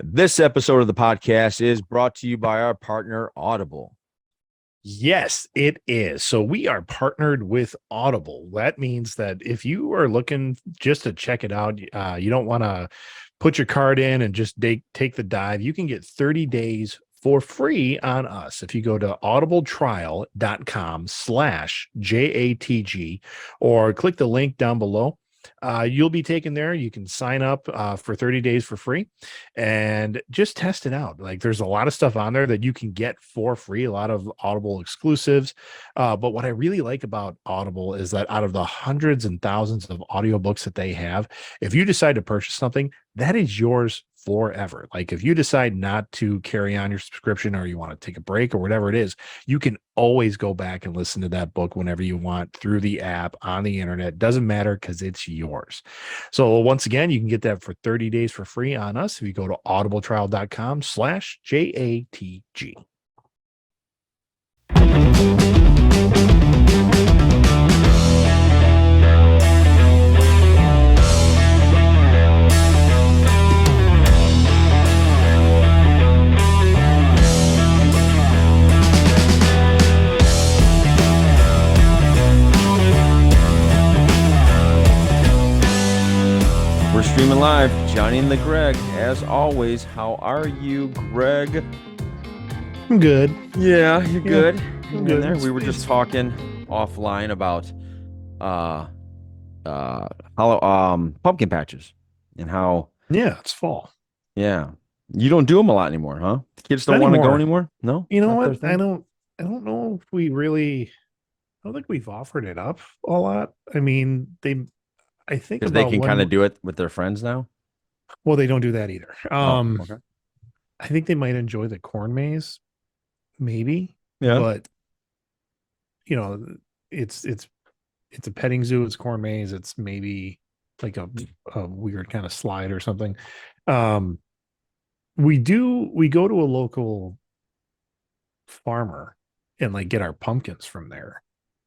This episode of the podcast is brought to you by our partner, Audible. Yes, it is. So we are partnered with Audible. That means that if you are looking just to check it out, you don't want to put your card in and just take the dive. You can get 30 days for free on us. If you go to audibletrial.com/JATG or click the link down below, you'll be taken there. You can sign up for 30 days for free and just test it out. Like there's a lot of stuff on there that you can get for free, a lot of Audible exclusives. But what I really like about Audible is that out of the hundreds and thousands of audiobooks that they have, if you decide to purchase something, that is yours forever. Like if you decide not to carry on your subscription or you want to take a break or whatever it is, you can always go back and listen to that book whenever you want through the app on the internet. Doesn't matter because it's yours. So once again, you can get that for 30 days for free on us if you go to audibletrial.com/JATG. We're streaming live, Johnny and the Greg. As always, how are you, Greg? I'm good. Yeah, you're good. I'm good. There. We were just talking offline about pumpkin patches and how it's fall. you don't do them a lot anymore, huh? Kids don't Not want to go anymore. anymore. No, You know Not their what? thing? I don't know if we really, I don't think we've offered it up a lot. I mean, I think Because they about can kind of when, do it with their friends now. well, they don't do that either. Oh, okay. I think they might enjoy the corn maze, maybe, Yeah. but you know, it's a petting zoo. It's corn maze. It's maybe like a weird kind of slide or something. Um, we go to a local farmer and like get our pumpkins from there.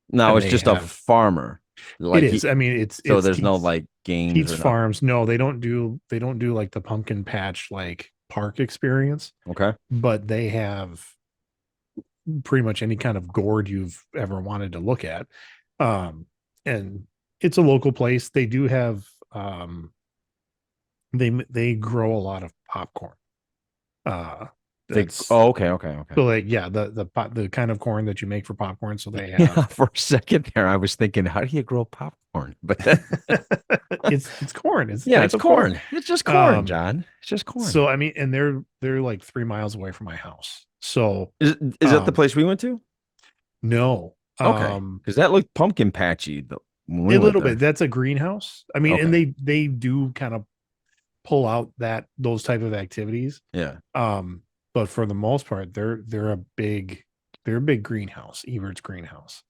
No, And it's they just a have farmer. it Like is. I mean, so it's there's no like games Pete's or nothing. Farms. No, they don't do like the pumpkin patch like park experience, Okay. but they have pretty much any kind of gourd you've ever wanted to look at. And it's a local place. They do have they grow a lot of popcorn. Uh that's Okay. so like yeah, the kind of corn that you make for popcorn. So they Yeah, have for a second there, I was thinking, how do you grow popcorn? But it's corn. It's a yeah, type it's of corn. corn. It's just corn, Um John. It's just corn. so I mean, and they're like 3 miles away from my house. So Is that the um place we went to? no. Okay, because that looked pumpkin patchy when we A went little bit. there. That's a greenhouse. I mean, and Okay, they do kind of pull out those type of activities. yeah. But for the most part, they're a big greenhouse, Ebert's greenhouse.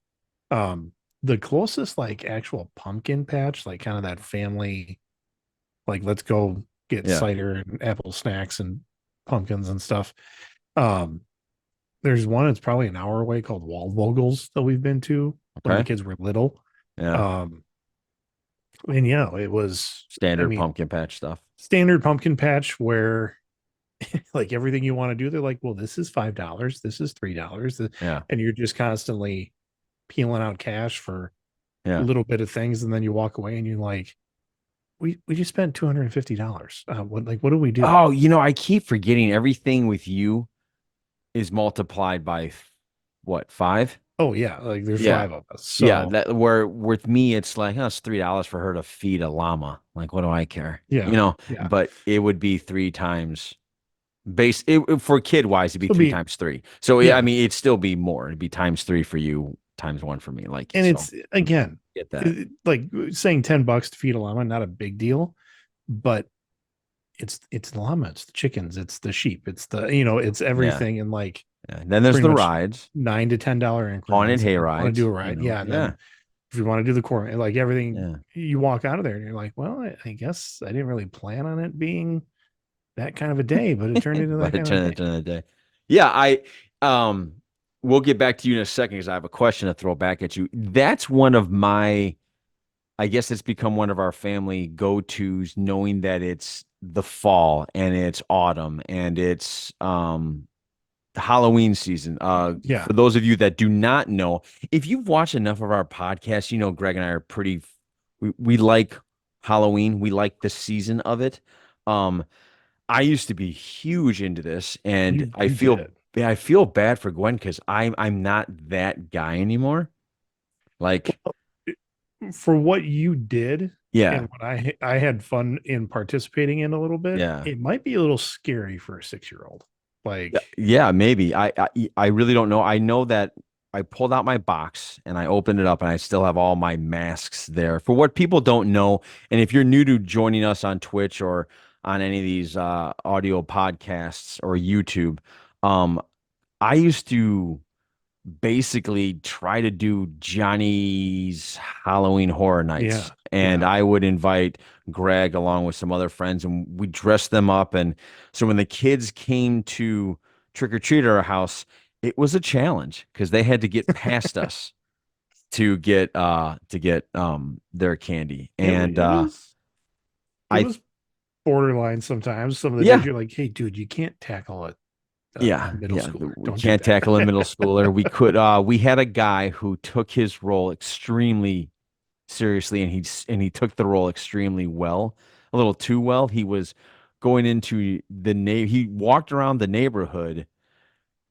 Um, the closest like actual pumpkin patch, like kind of that family, like let's go get Yeah. cider and apple snacks and pumpkins and stuff. Um, there's one that's probably an hour away called Waldvogel's that we've been to when the Okay. kids were little. Yeah. Um, and yeah, it was, I Standard mean, pumpkin patch stuff. standard pumpkin patch where like everything you want to do, they're like, well, this is $5, this is $3, Yeah. and you're just constantly peeling out cash for a Yeah. little bit of things, and then you walk away and you're like, we just spent $250. What do we do? Oh, I keep forgetting everything with you is multiplied by what, five? Oh yeah, like there's Yeah. five of us, Yeah, so that where with me it's like, oh, it's $3 for her to feed a llama. Like, what do I care? yeah, yeah. But it would be three times for kid wise, it'd be So three be times three. So yeah, I yeah, mean, it'd still be more. It'd be times three for you, times one for me. Like, and so it's again get that. like saying $10 to feed a llama, not a big deal, but it's the llama, it's the chickens, it's the sheep, it's it's Yeah. everything, and like Yeah. And then there's pretty the much rides, $9 to $10 haunted increments. If hay you want to do rides, a ride, yeah. And Yeah. then if you want to do the core, like everything, Yeah. you walk out of there and you're like, well, I guess I didn't really plan on it being that kind of a day, but it turned into But that at kind of a the day. end of the day. Yeah, um we'll get back to you in a second because I have a question to throw back at you. That's one of my I guess it's become one of our family go-tos, knowing that it's the fall and it's autumn and it's Halloween season. Yeah. For those of you that do not know, if you've watched enough of our podcasts, you know Greg and I are pretty. We like Halloween. We like the season of it. Um, I used to be huge into this, and You did it. I feel bad for Gwen because I'm not that guy anymore. Like, For what you did yeah, and what I had fun in participating in a little bit, yeah. it might be a little scary for a 6 year old. Yeah, Like, yeah, maybe. I really don't know. I know that I pulled out my box and I opened it up and I still have all my masks there. For what people don't know, and if you're new to joining us on Twitch or on any of these audio podcasts or YouTube, um, I used to basically try to do Johnny's Halloween Horror Nights. yeah, And yeah, I would invite Greg along with some other friends and we dressed them up. And so when the kids came to trick or treat at our house, it was a challenge because they had to get past us to get their candy. And it was it I was borderline sometimes. Some of the days yeah, you're like, hey, dude, you can't tackle a yeah, middle yeah. schooler. We Don't do can't tackle a that. middle schooler. We could we had a guy who took his role extremely seriously, and he took the role extremely well, a little too well. He was going into the he walked around the neighborhood.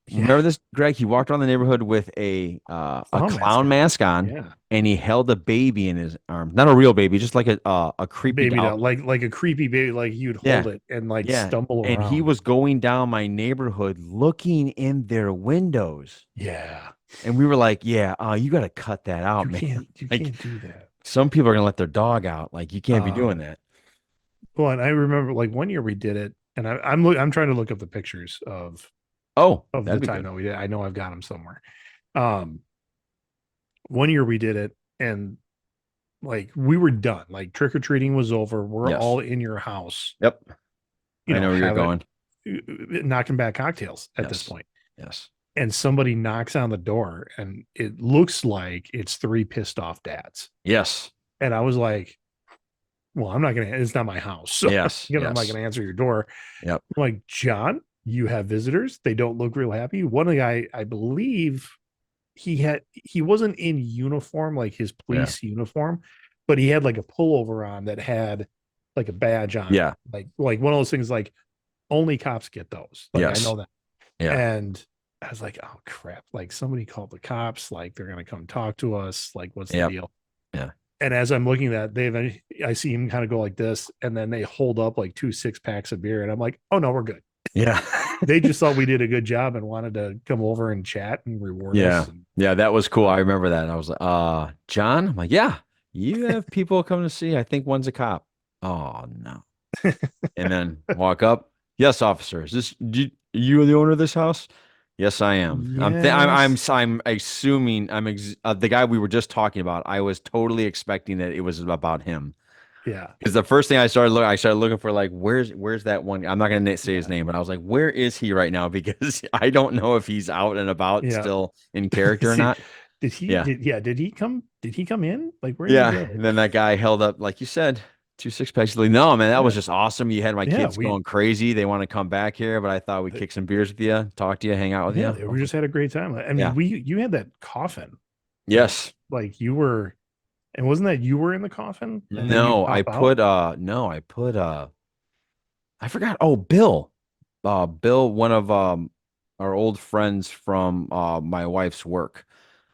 Yeah, Remember this, Greg? He walked around the neighborhood with a clown clown mascot. mask on, Yeah, and he held a baby in his arms. Not a real baby, just like a a creepy baby doll. doll, like a creepy baby, like you'd Yeah, hold it and like yeah. stumble And he around. was going down my neighborhood looking in their windows. Yeah, And we were like, yeah, you got to cut that out, man. you Like can't do that. some people are going to let their dog out. Like you can't be Uh, doing that. well, and I remember like one year we did it, and I'm trying to look up the pictures Oh, of that'd the be time good. that we did. I know I've got them somewhere. Um, one year we did it, and like we were done. Like trick or treating was over. We're Yes. all in your house, Yep. you I know, know where you're have it going. knocking back cocktails at this Yes. point. Yes. And somebody knocks on the door, and it looks like it's three pissed off dads. Yes. And I was like, well, I'm not gonna. It's not my house, so Yes. I'm not Yes. gonna answer your door. Yep. I'm like, John, you have visitors. They don't look real happy. One of the guy, I believe, he wasn't in uniform, like his Yeah. police uniform, but he had like a pullover on that had like a badge on it, Yeah. like one of those things like only cops get those. Like I Yes. know that. Yeah. And I was like, oh crap, like somebody called the cops, like they're gonna come talk to us, like what's the Yep. deal? Yeah. And as I'm looking at Dave, I see him kind of go like this, and then they hold up like two 6 packs of beer, and I'm like, oh no, we're good. Yeah. They just thought we did a good job and wanted to come over and chat and reward Yeah. us. And Yeah. That was cool. I remember that. And I was like, John? I'm like, yeah, you have people coming to see. I think one's a cop. Oh no. And then walk up. Yes, officer. Is this you the owner of this house? Yes, I am. yes, I'm assuming the guy we were just talking about. I was totally expecting that it was about him yeah, because the first thing I started looking for like where's that one? I'm not gonna say his yeah, name, but I was like, where is he right now? Because I don't know if he's out and about yeah. still in character or See, not. Yeah. did he come in? Like where did he Yeah, go? and then that guy held up, like you said, two six packs. Like, no, man, that was Yeah, just awesome. You had my yeah, kids going crazy. They want to come back here, but I thought we'd kick some beers with you, talk to you, hang out with yeah, you. we just had a great time. I mean, Yeah. you had that coffin that Yes. like you were, and wasn't that you were in the coffin and then you No, pop out? I put I forgot. Oh, Bill. Bill, one of our old friends from my wife's work.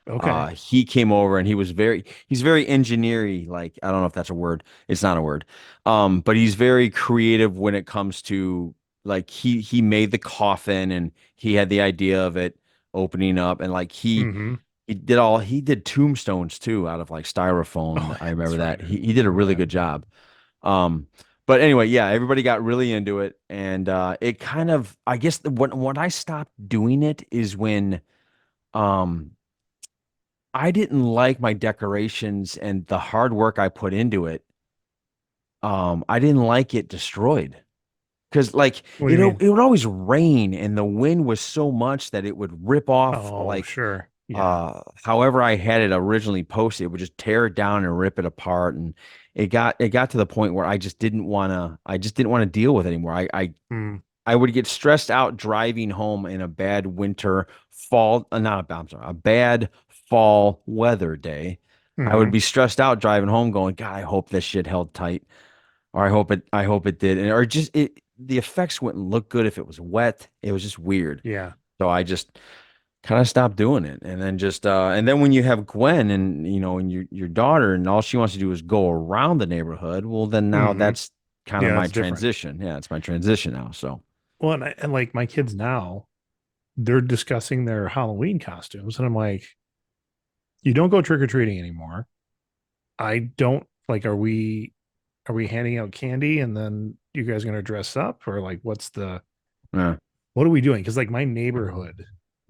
Okay. He came over and he's very engineering, like I don't know if that's a word. It's not a word. But he's very creative when it comes to like he made the coffin and he had the idea of it opening up and like Mm-hmm. he did tombstones too out of like styrofoam. Oh, I remember that's right. that. I He did a remember really that. good job. Um, but anyway, yeah, everybody got really into it and it kind of I guess when I stopped doing it is when um I didn't like my decorations and the hard work I put into it. I didn't like it destroyed because like What do you mean? it would always rain and the wind was so much that it would rip off Oh, like sure. Yeah. However I had it originally posted, it would just tear it down and rip it apart. And it got to the point where I just didn't want to deal with it anymore. Mm, I would get stressed out driving home in a bad winter fall, not a bad, I'm sorry, a bad fall weather day. I would hmm be stressed out driving home going, God, I hope this shit held tight. Or I hope it did. And or just the effects wouldn't look good if it was wet. It was just weird. Yeah. So I just kind of stopped doing it. And then when you have Gwen and and your daughter and all she wants to do is go around the neighborhood, well then now hmm that's kind of Yeah, my that's different. transition. Yeah, it's my transition now. So Well, and like my kids now, they're discussing their Halloween costumes, and I'm like, you don't go trick or treating anymore. I don't like. Are we handing out candy and then you guys gonna dress up, or like yeah. what are we doing? Because like my neighborhood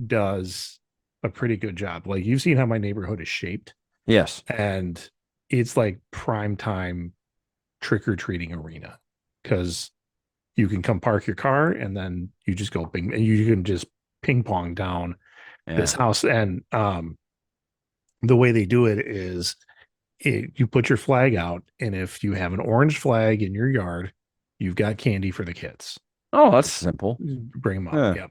does a pretty good job. Like you've seen how my neighborhood is shaped, Yes. and it's like prime time trick or treating arena because you can come park your car and then you just go ping and you can just ping pong down this Yeah. house. And the way they do it is you put your flag out, and if you have an orange flag in your yard, you've got candy for the kids. Oh, that's simple. Bring them up. Yeah. Yep.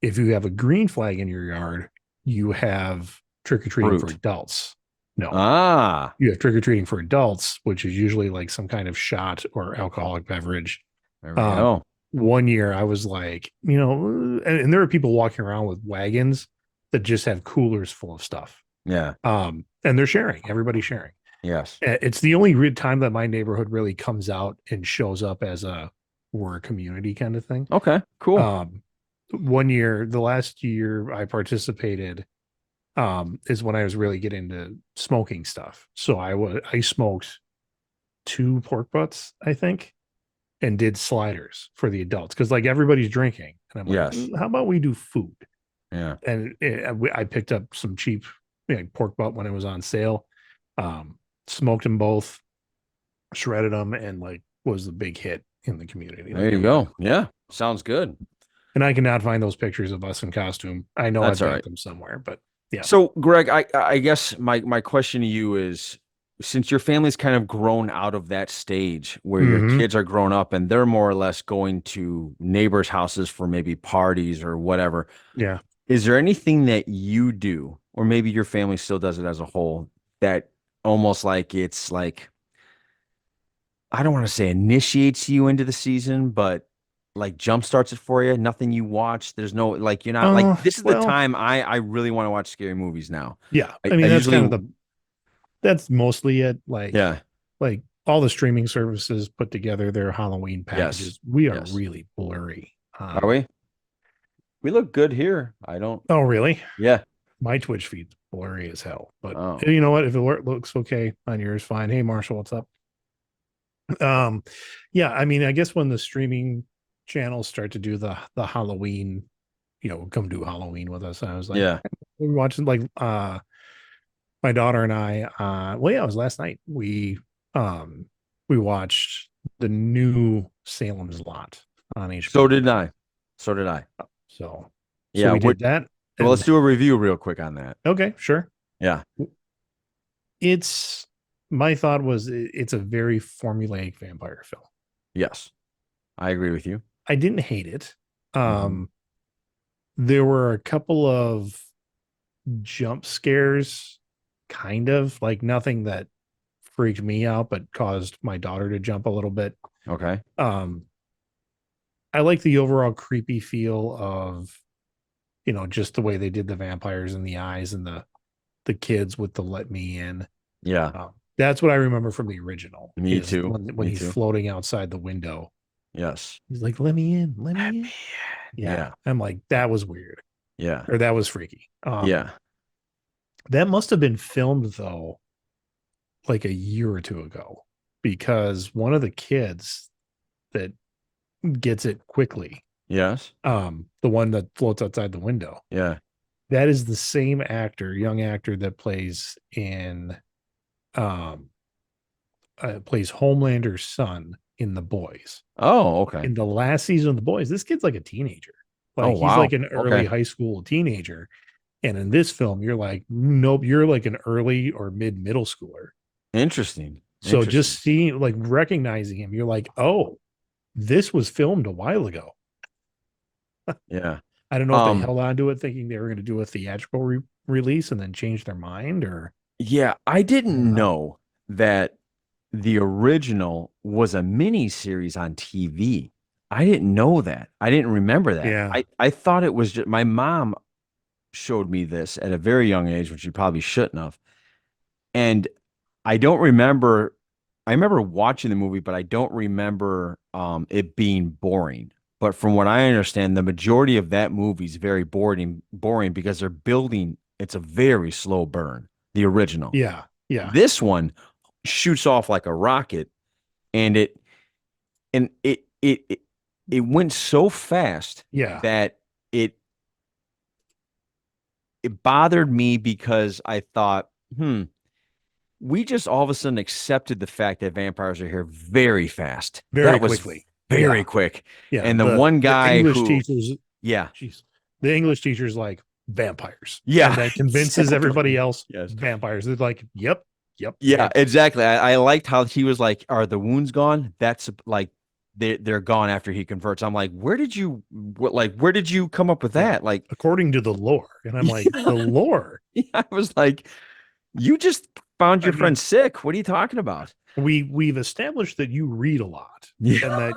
If you have a green flag in your yard, you have trick or treating for Fruit. adults. No, Ah, you have trick or treating for adults, which is usually like some kind of shot or alcoholic beverage. there we Um, go. one year I was like, and there are people walking around with wagons that just have coolers full of stuff. Yeah. And they're sharing, everybody's sharing. Yes. It's the only time that my neighborhood really comes out and shows up as we're a community kind of thing. Okay. Cool. Um, one year, the last year I participated, is when I was really getting into smoking stuff. So I smoked two pork butts, I think, and did sliders for the adults because like everybody's drinking, and I'm like, Yes. how about we do food? Yeah. And I picked up some cheap pork butt when it was on sale, smoked them both, shredded them, and like was the big hit in the community. There Like you everybody, go. Yeah. Sounds good. and I cannot find those pictures of us in costume. I know That's I've all got right. them somewhere, but yeah. So, Greg, I guess my question to you is, since your family's kind of grown out of that stage where your Hmm. kids are grown up and they're more or less going to neighbors' houses for maybe parties or whatever, Yeah. is there anything that you do, or maybe your family still does it as a whole, that almost like it's like, I don't want to say initiates you into the season, but like jump starts it for you? Nothing you watch. There's no like you're not like this is the Well, time I really want to watch scary movies now. yeah. I, I I mean, that's kind of usually that's mostly it. yeah. Like all the streaming services put together their Halloween Yes. packages. We are Yes. really blurry. Are we? We look good here. I don't. Oh, really? Yeah. My Twitch feed's blurry as hell. But Oh. you know what? If it looks okay on yours, fine. Hey, Marshall, what's up? Um, yeah, I mean, I guess when the streaming channels start to do the Halloween, come do Halloween with us, I was like, Yeah. we're watching like my daughter and I, well, yeah, it was last night. Um we watched the new Salem's Lot on So HBO. did I. So did I. So Yeah. we did that. Well, let's And do a review real quick on that. okay, sure. Yeah. It's my thought was it's a very formulaic vampire film. Yes. I agree with you. I didn't hate it. Mhm. Um, there were a couple of jump scares, kind of like nothing that freaked me out, but caused my daughter to jump a little bit. Okay. Um, I like the overall creepy feel of, just the way they did the vampires in the eyes and the kids with the let me in. Yeah. That's what I remember from the original Me is too. when Me he's too. floating outside the window. Yes. He's like, let me in, let me in. Happy. Yeah. Yeah. I'm like, that was weird. Yeah. Or that was freaky. Yeah. That must have been filmed though, like a year or two ago, because one of the kids that gets it quickly, Yes. the one that floats outside the window, Yeah. that is the same actor, young actor that um plays Homelander's son in The Boys. Oh, okay. In the last season of The Boys, this kid's like a teenager. Oh, Like he's wow. like an early Okay. high school teenager. And in this film, you're like, nope, you're like an early or mid middle schooler. Interesting. So Interesting. just seeing, like, recognizing him, you're like, oh, this was filmed a while ago. Yeah. I don't know if they Um, held on to it thinking they were going to do a theatrical release and then change their mind, or yeah, I I don't didn't know. know that the original was a mini series on TV. I didn't know that. I didn't remember that. Yeah. I thought it was just my mom showed me this at a very young age, which she probably shouldn't have. And I don't remember. I remember watching the movie, but I don't remember it being boring. But from what I understand, the majority of that movie is very boring because they're building. It's a very slow burn. The original. Yeah. Yeah. This one shoots off like a rocket, and it went so fast Yeah. that it it bothered me because I thought, we just all of a sudden accepted the fact that vampires are here very fast. Very That was quickly. very Yeah. quick. Yeah. And the one The guy English who, teachers, yeah, jeez, the English teacher's like vampires, and yeah, then convinces everybody exactly. else Yes. vampires. They're like, yep, yep, Yeah, yep. exactly. I liked how he was like, "Are the wounds gone?" That's like they're gone after he converts. I'm like, where did you come up with Yeah. that? Like, According to the lore. And I'm like, the yeah, lore. yeah, I was like, you just found I your friend mean, sick. What are you talking about? we've established that you read a lot and Yeah. that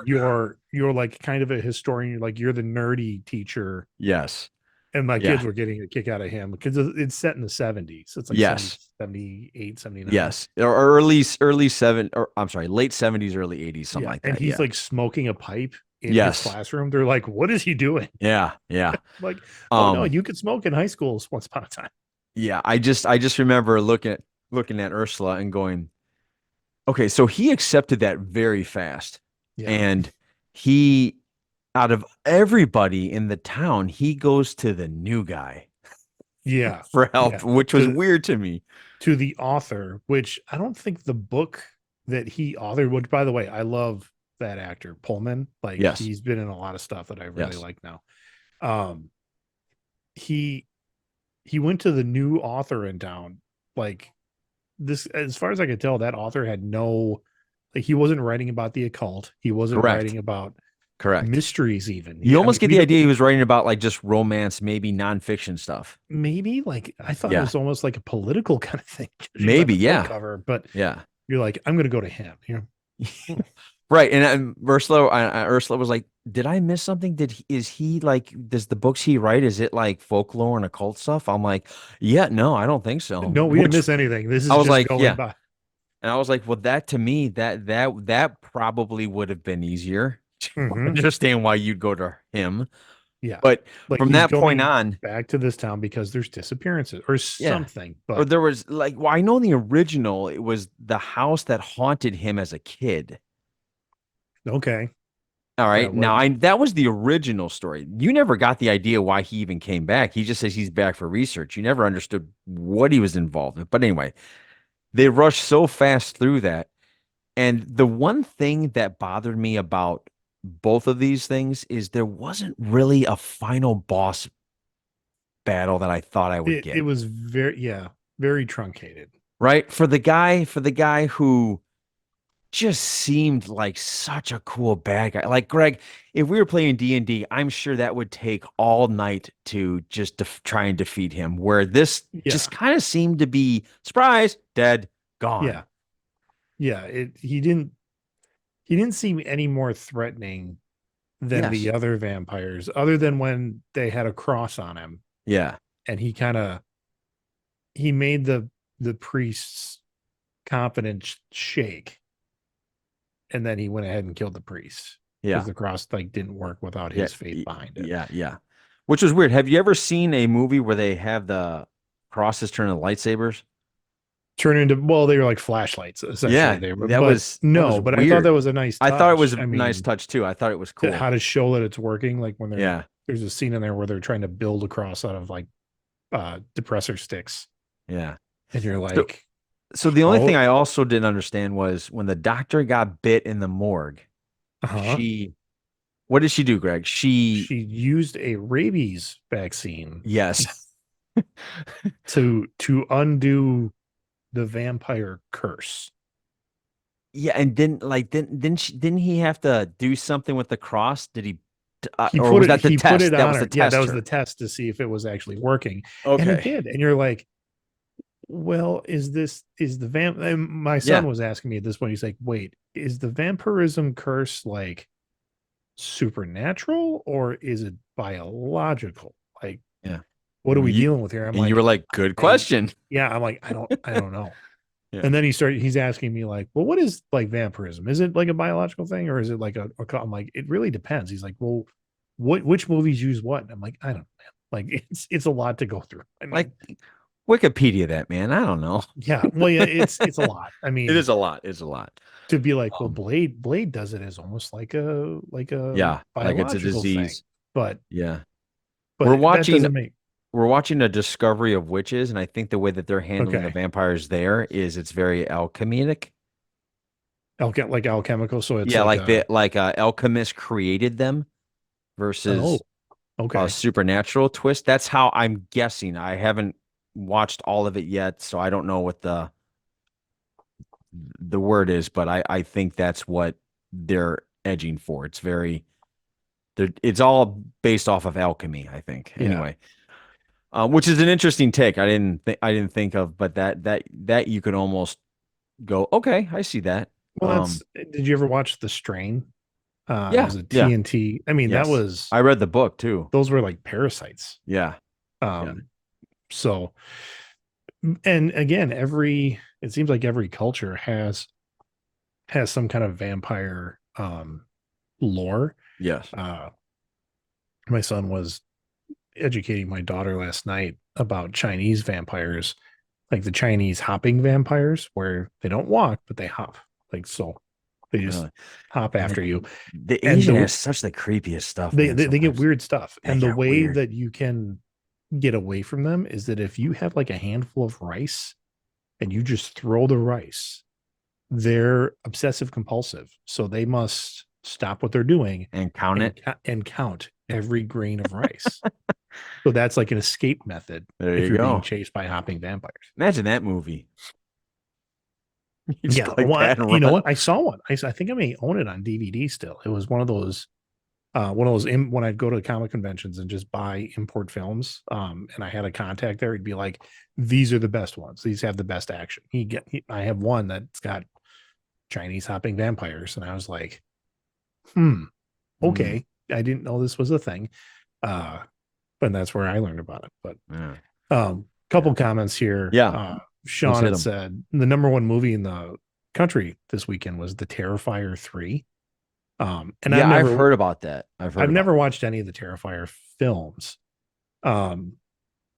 you're like kind of a historian, like you're the nerdy teacher, Yes. and my Yeah. kids were getting a kick out of him because it's set in the 70s. It's like Yes. 78, 79. Yes. Or early seven, or I'm sorry, late 70s, early 80s, something Yeah, like and that. he's Yeah. like smoking a pipe in his Yes. classroom. They're like, what is he doing? Yeah. Yeah. Like, oh no, Um, you could smoke in high schools once upon a time. yeah, I just remember looking at Ursula and going, okay, so he accepted that very fast. Yeah. And he out of everybody in the town, he goes to the new guy Yeah. for help, Yeah. which was weird to me. To the author, which I don't think the book that he authored, which by the way, I love that actor, Pullman. Like Yes. he's been in a lot of stuff that I really Yes. like now. Um, he he went to the new author in town. Like this, as far as I could tell, that author had no, like, he wasn't writing about the occult. He wasn't Correct. writing about Correct. mysteries even. You I mean, almost get we the don't, idea he was writing about like just romance, maybe nonfiction stuff. maybe, like, I thought it Yeah. was almost like a political kind of thing, judging by Maybe. the book Yeah. cover. But Yeah. you're like, I'm going to go to him. Right. And Ursula was like, "Did I miss something? Is he like, does the books he write, is it like folklore and occult stuff?" I'm like, "Yeah, no, I don't think so." No, we didn't Which miss anything. This I is was just like, going "Yeah." by. And I was like, "Well, that to me, that probably would have been easier to Hmm. understand why you'd go to him." Yeah. But Like from he's that point going on, back to this town because there's disappearances or yeah. something. Or But there was like, well, I know in the original, it was the house that haunted him as a kid. okay. All Yeah. right. What? Now, that was the original story. You never got the idea why he even came back. He just says he's back for research. You never understood what he was involved in. But anyway, they rushed so fast through that. And the one thing that bothered me about both of these things is there wasn't really a final boss battle that I thought I would It get. was very, yeah, very truncated. Right? For the guy who just seemed like such a cool bad guy. Like Greg, if we were playing D&D, I'm sure that would take all night to just try and defeat him. Where this Yeah. just kind of seemed to be surprise, dead, gone. Yeah. Yeah. He didn't seem any more threatening than the Yes. other vampires, other than when they had a cross on him Yeah. and he made the priest's confidence shake, and then he went ahead and killed the priest because Yeah. the cross like didn't work without Yeah. his faith behind it. Yeah. Yeah. Which was weird. Have you ever seen a movie where they have the crosses turn into lightsabers? Turn into, well, they were like flashlights essentially. Yeah. They were, That but was that was no, but I thought that weird. was a nice I thought it touch. was a I nice mean, touch too. I thought it was cool. how to show that it's working, like when Yeah. there's a scene in there where they're trying to build a cross out of like depressor sticks, Yeah. and you're So, like, so the only thing oh, I also didn't understand was when the doctor got bit in the morgue, uh-huh. she, what did she do, Greg? She used a rabies vaccine Yes. to undo the vampire curse. Yeah, and didn't he have to do something with the cross? Did he, or was that the He put test? it That on was the her. Yeah, that was the tester. test to see if it was actually working. And it Okay. did. And you're like, well, is the vamp and my son Yeah. was asking me at this point, he's like, wait, is the vampirism curse like supernatural or is it biological? Like, Yeah. what are we You dealing with here? I'm and you were like, like, good I question. yeah, I'm like, I don't know. Yeah. And then he's asking me like, well, what is like vampirism? Is it like a biological thing or is it like I'm like, it really depends. He's like, well, which movies use what? And I'm like, I don't know. Like it's a lot to go through. I Like mean, Wikipedia that, man. I don't know. yeah, well, yeah, it's a lot. I It mean, is a lot. It's a lot. to be like, well, Um, Blade does it as almost like a yeah, like it's a biological thing, disease. but Yeah. We're that watching doesn't make we're watching a discovery of witches, and I think the way that they're handling the okay. vampires there is it's very alchemic. Like alchemical, so it's Yeah, like like a the like alchemist created them oh versus a okay, supernatural twist. That's how I'm guessing. I haven't watched all of it yet, so I don't know what the word is, but I think that's what they're edging for. It's all based off of alchemy, I think. yeah. Anyway, which is an interesting take. I didn't think of, but that you could almost go, okay, I see that. Well, that's. Did you ever watch The Strain? It Yeah, was a yeah, TNT. I mean, that yes. was I read the book too. those were like parasites. Yeah, yeah, Um, so and again, it seems like every culture has some kind of vampire lore. yes. Uh, my son was educating my daughter last night about Chinese vampires, like the Chinese hopping vampires, where they don't walk but they hop, like so they just Really. hop And after you, the and Asian has such the creepiest stuff, man. they get Sometimes weird stuff, they and the get way weird that you can get away from them is that if you have like a handful of rice and you just throw the rice, they're obsessive compulsive. So they must stop what they're doing and count it. and count every grain of rice. So that's like an escape method There if you you're being go. chased by hopping vampires. Imagine that movie. You just Yeah, go like well, that and you know run. what? I saw one. I think I may own it on DVD still. It was one of those when I'd go to comic conventions and just buy import films. And I had a contact there. He'd be like, "These are the best ones. These have the best action." I have one that's got Chinese hopping vampires, and I was like, Mm, okay. I didn't know this was a thing. Uh, but that's where I learned about it. But yeah, couple comments here. yeah. Let's Sean hit had them. said the number one movie in the country this weekend was The Terrifier 3. And Yeah, I've heard about that. I've heard I've about never watched any of the Terrifier films. Um,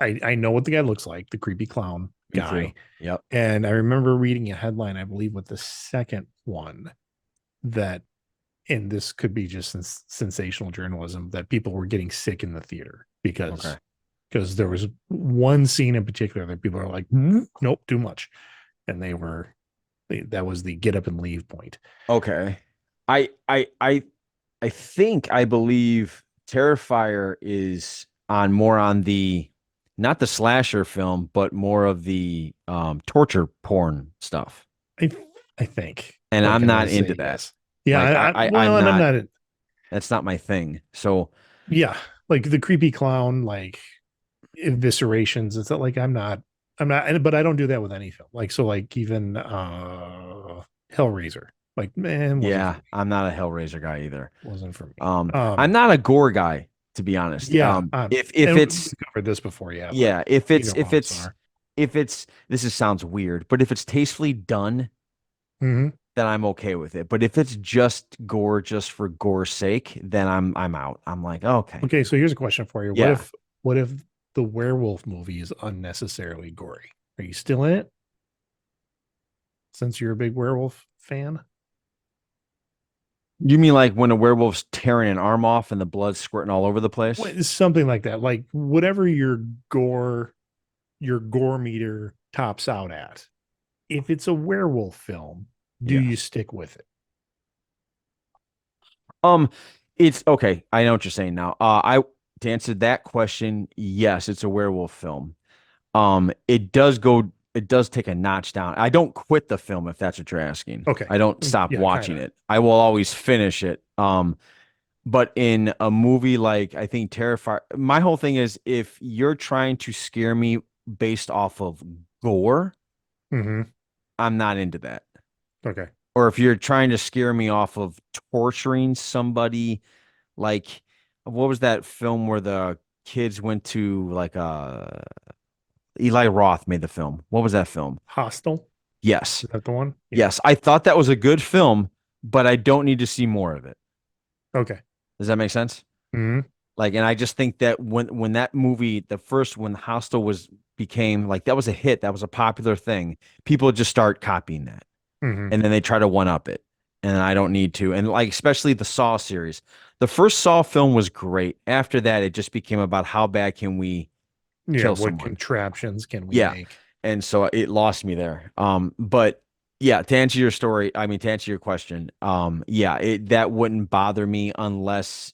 I know what the guy looks like, the creepy clown it. Me too. guy. Yep. And I remember reading a headline, I believe, with the second one that, and this could be just sensational journalism, that people were getting sick in the theater Okay. because there was one scene in particular that people are like, nope, too much. And that was the get up and leave point. Okay. I I I I think I believe Terrifier is on more on the not the slasher film, but more of the torture porn stuff. I I think, And like, I'm I'm not gonna into say that. yes. Yeah, Like well, I'm and I'm not, not that's not my thing. So yeah, like the creepy clown, like eviscerations. It's not like but I don't do that with any film. Like, so like even Hellraiser, like, man, wasn't for yeah, me. I'm not a Hellraiser guy either. Wasn't for me. I'm not a gore guy, to be honest. Yeah, If and it's we've covered this before, yeah, but yeah, you know how it's are. if it's this is sounds weird, but if it's tastefully done, Hmm. then I'm okay with it. But if it's just gore just for gore's sake, then I'm out. I'm like, okay. Okay, so here's a question for you. Yeah. What if the werewolf movie is unnecessarily gory? Are you still in it since you're a big werewolf fan? You mean like when a werewolf's tearing an arm off and the blood's squirting all over the place? Something like that. Like whatever your gore meter tops out at. If it's a werewolf film, do Yeah. you stick with it? Um, it's okay. I know what you're saying now. I To answer that question, yes, it's a werewolf film. it does take a notch down. I don't quit the film if that's what you're asking. Okay. I don't stop Yeah, kind watching of. it. I will always finish it. But in a movie like I think Terrifier, my whole thing is if you're trying to scare me based off of gore, Hmm. I'm not into that. Okay. Or if you're trying to scare me off of torturing somebody, like what was that film where the kids went to like Eli Roth made the film. What was that film? Hostel. Yes. Is that the one? Yeah. Yes. I thought that was a good film, but I don't need to see more of it. Okay. Does that make sense? Hmm. Like, and I just think that when that movie, the first when Hostel was became like that was a hit, that was a popular thing. People just start copying that, Hmm. and then they try to one up it, and I don't need to. And like especially the Saw series, the first Saw film was great. After that, it just became about how bad can we Yeah. kill What someone. contraptions can we Yeah, make? and so it lost me there. But yeah, to answer your story, I mean to answer your question, yeah, that wouldn't bother me unless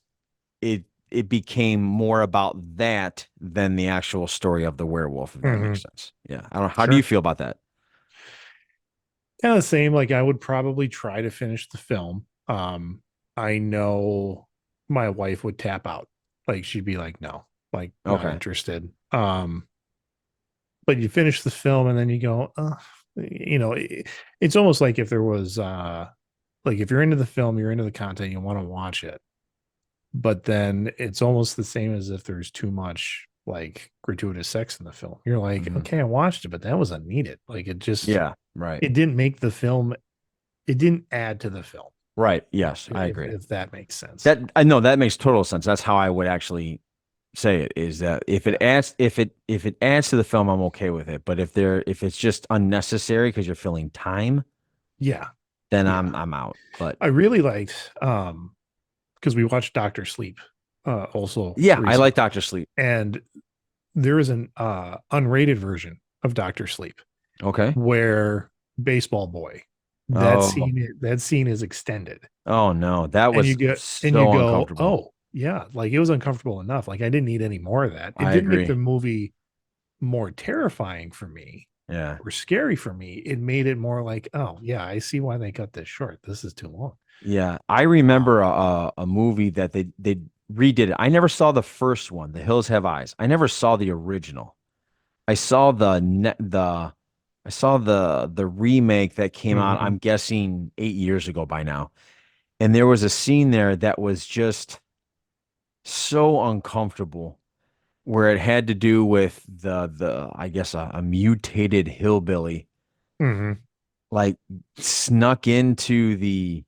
it became more about that than the actual story of the werewolf, if that Hmm. makes sense. Yeah. I don't know. How do you Sure. feel about that? Kind of the same. Like I would probably try to finish the film. I know my wife would tap out. Like she'd be like, no, like not Okay. interested. But you finish the film and then you go, it's almost like if there was like if you're into the film, you're into the content, you want to watch it. But then it's almost the same as if there's too much like gratuitous sex in the film. You're like, Mhm. okay, I watched it, but that was unneeded. Like Yeah. Right. it didn't make the film, it didn't add to the film, Right. Yes, I agree. if that makes sense. That I know that makes total sense. That's how I would actually say it is that Yeah. if it adds to the film, I'm okay with it. But if it's just unnecessary because you're filling time, Yeah. then Yeah. I'm out. But I really liked because we watched Doctor Sleep also yeah, I like recently. Doctor Sleep. And there is an unrated version of Doctor Sleep Okay. where baseball boy Oh, that scene is extended oh no, that and was you so go, uncomfortable. oh yeah, like it was uncomfortable enough, like I didn't need any more of that. It I didn't make the agree. movie more terrifying for me Yeah. or scary for me. It made it more like, oh yeah, I see why they cut this short, this is too long. Yeah, I uh, remember a movie that they redid it. I never saw the first one, The Hills Have Eyes. I never saw the original. I saw I saw the remake that came out, mhm. I'm guessing 8 years ago by now. And there was a scene there that was just so uncomfortable where it had to do with the I guess a mutated hillbilly Mhm. like snuck into the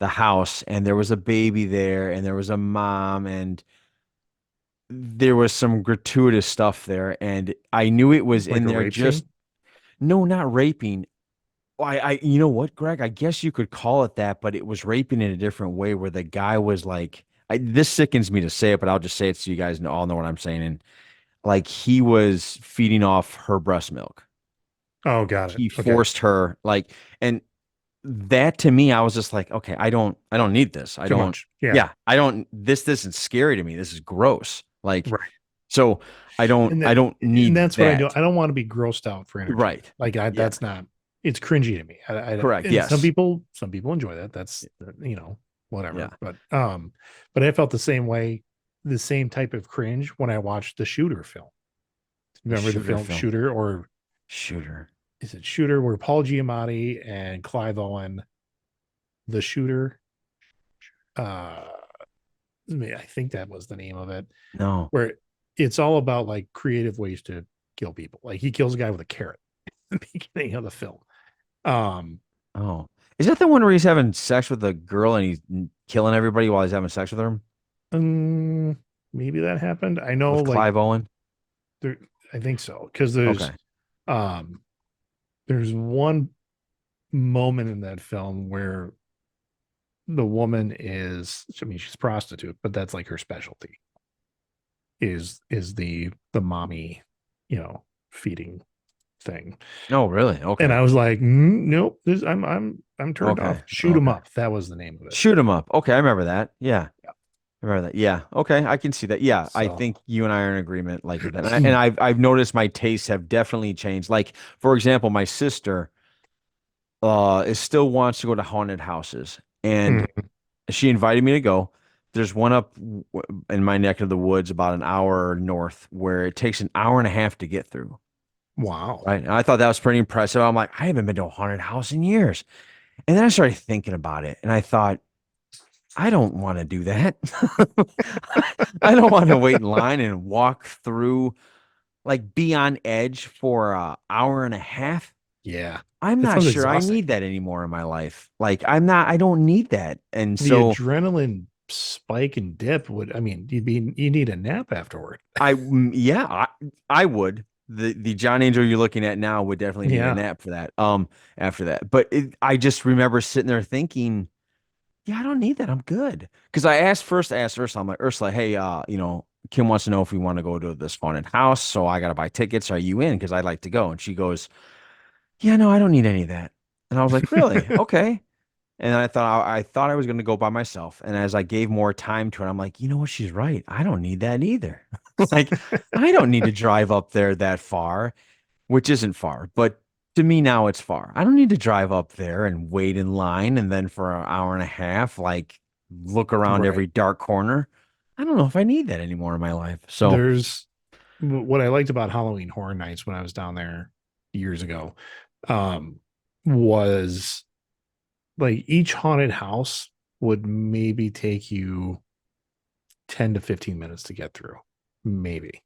house and there was a baby there and there was a mom and there was some gratuitous stuff there and I knew it was Like in a there rape just scene. no, not raping. You know what, Greg? I guess you could call it that, but it was raping in a different way where the guy was like, this sickens me to say it, but I'll just say it so you guys all know what I'm saying. And like he was feeding off her breast milk. Oh, Like got it. he Okay. forced her, like, and that to me, I was just like, okay, I don't need this. I Too don't, much. Yeah. yeah, I don't, this isn't scary to me. This is gross. Like, Right. so and I that don't and need that's what I do. that. I don't want to be grossed out for entertainment. Right. Like Yeah. that's not. It's cringy to me. Correct. And Yes. some people enjoy that. That's Yeah. whatever. But I felt the same way, the same type of cringe when I watched the Shooter film. The Remember the shooter film film. Shooter, or Shooter. is it Shooter, where Paul Giamatti and Clive Owen, the Shooter, uh, I think that was the name of it, No. where it's all about like creative ways to kill people. Like he kills a guy with a carrot at the beginning of the film. Um, Oh. Is that the one where he's having sex with a girl and he's killing everybody while he's having sex with her? um, Maybe that happened. I know, With like Clive Owen? there, I think so, because Okay. um, there's one moment in that film where the woman is, I mean, she's a prostitute, but that's like her specialty is the mommy, feeding thing. Oh, really? And Okay. I was like, nope, I'm turned Okay. off. Shoot 'em Okay. up. That was the name of it. Shoot him up. Okay, I remember that. Yeah. Right. Yeah. Okay. I can see that. Yeah. I So, think you and I are in agreement like with that. And I've noticed my tastes have definitely changed. Like, for example, my sister is still wants to go to haunted houses, and Mhm. she invited me to go. There's one up in my neck of the woods about an hour north where it takes an hour and a half to get through. Wow. Right. And I thought that was pretty impressive. I'm like, I haven't been to a haunted house in years. And then I started thinking about it and I thought, I don't want to do that. I don't want to wait in line and walk through, like be on edge for an hour and a half. Yeah. I'm That not sounds sure I exhausting. need that anymore in my life. Like I don't need that. And The so adrenaline spike and dip would, I mean, you need a nap afterward. yeah, I would. The John Angel you're looking at now would definitely need a Yeah. nap for that. After that. But I just remember sitting there thinking, yeah, I don't need that. I'm good. Because I asked Ursula, I'm like, Ursula, hey, Kim wants to know if we want to go to this haunted house. So I got to buy tickets. Are you in? Because I'd like to go. And she goes, yeah, no, I don't need any of that. And I was like, really? Okay. And then I thought I was going to go by myself. And as I gave more time to it, I'm like, you know what? She's right. I don't need that either. Like, I don't need to drive up there that far, which isn't far, but to me now it's far. I don't need to drive up there and wait in line and then for an hour and a half, like look around Right. every dark corner. I don't know if I need that anymore in my life. So, There's what I liked about Halloween Horror Nights when I was down there years ago, um, was like each haunted house would maybe take you 10 to 15 minutes to get through, maybe.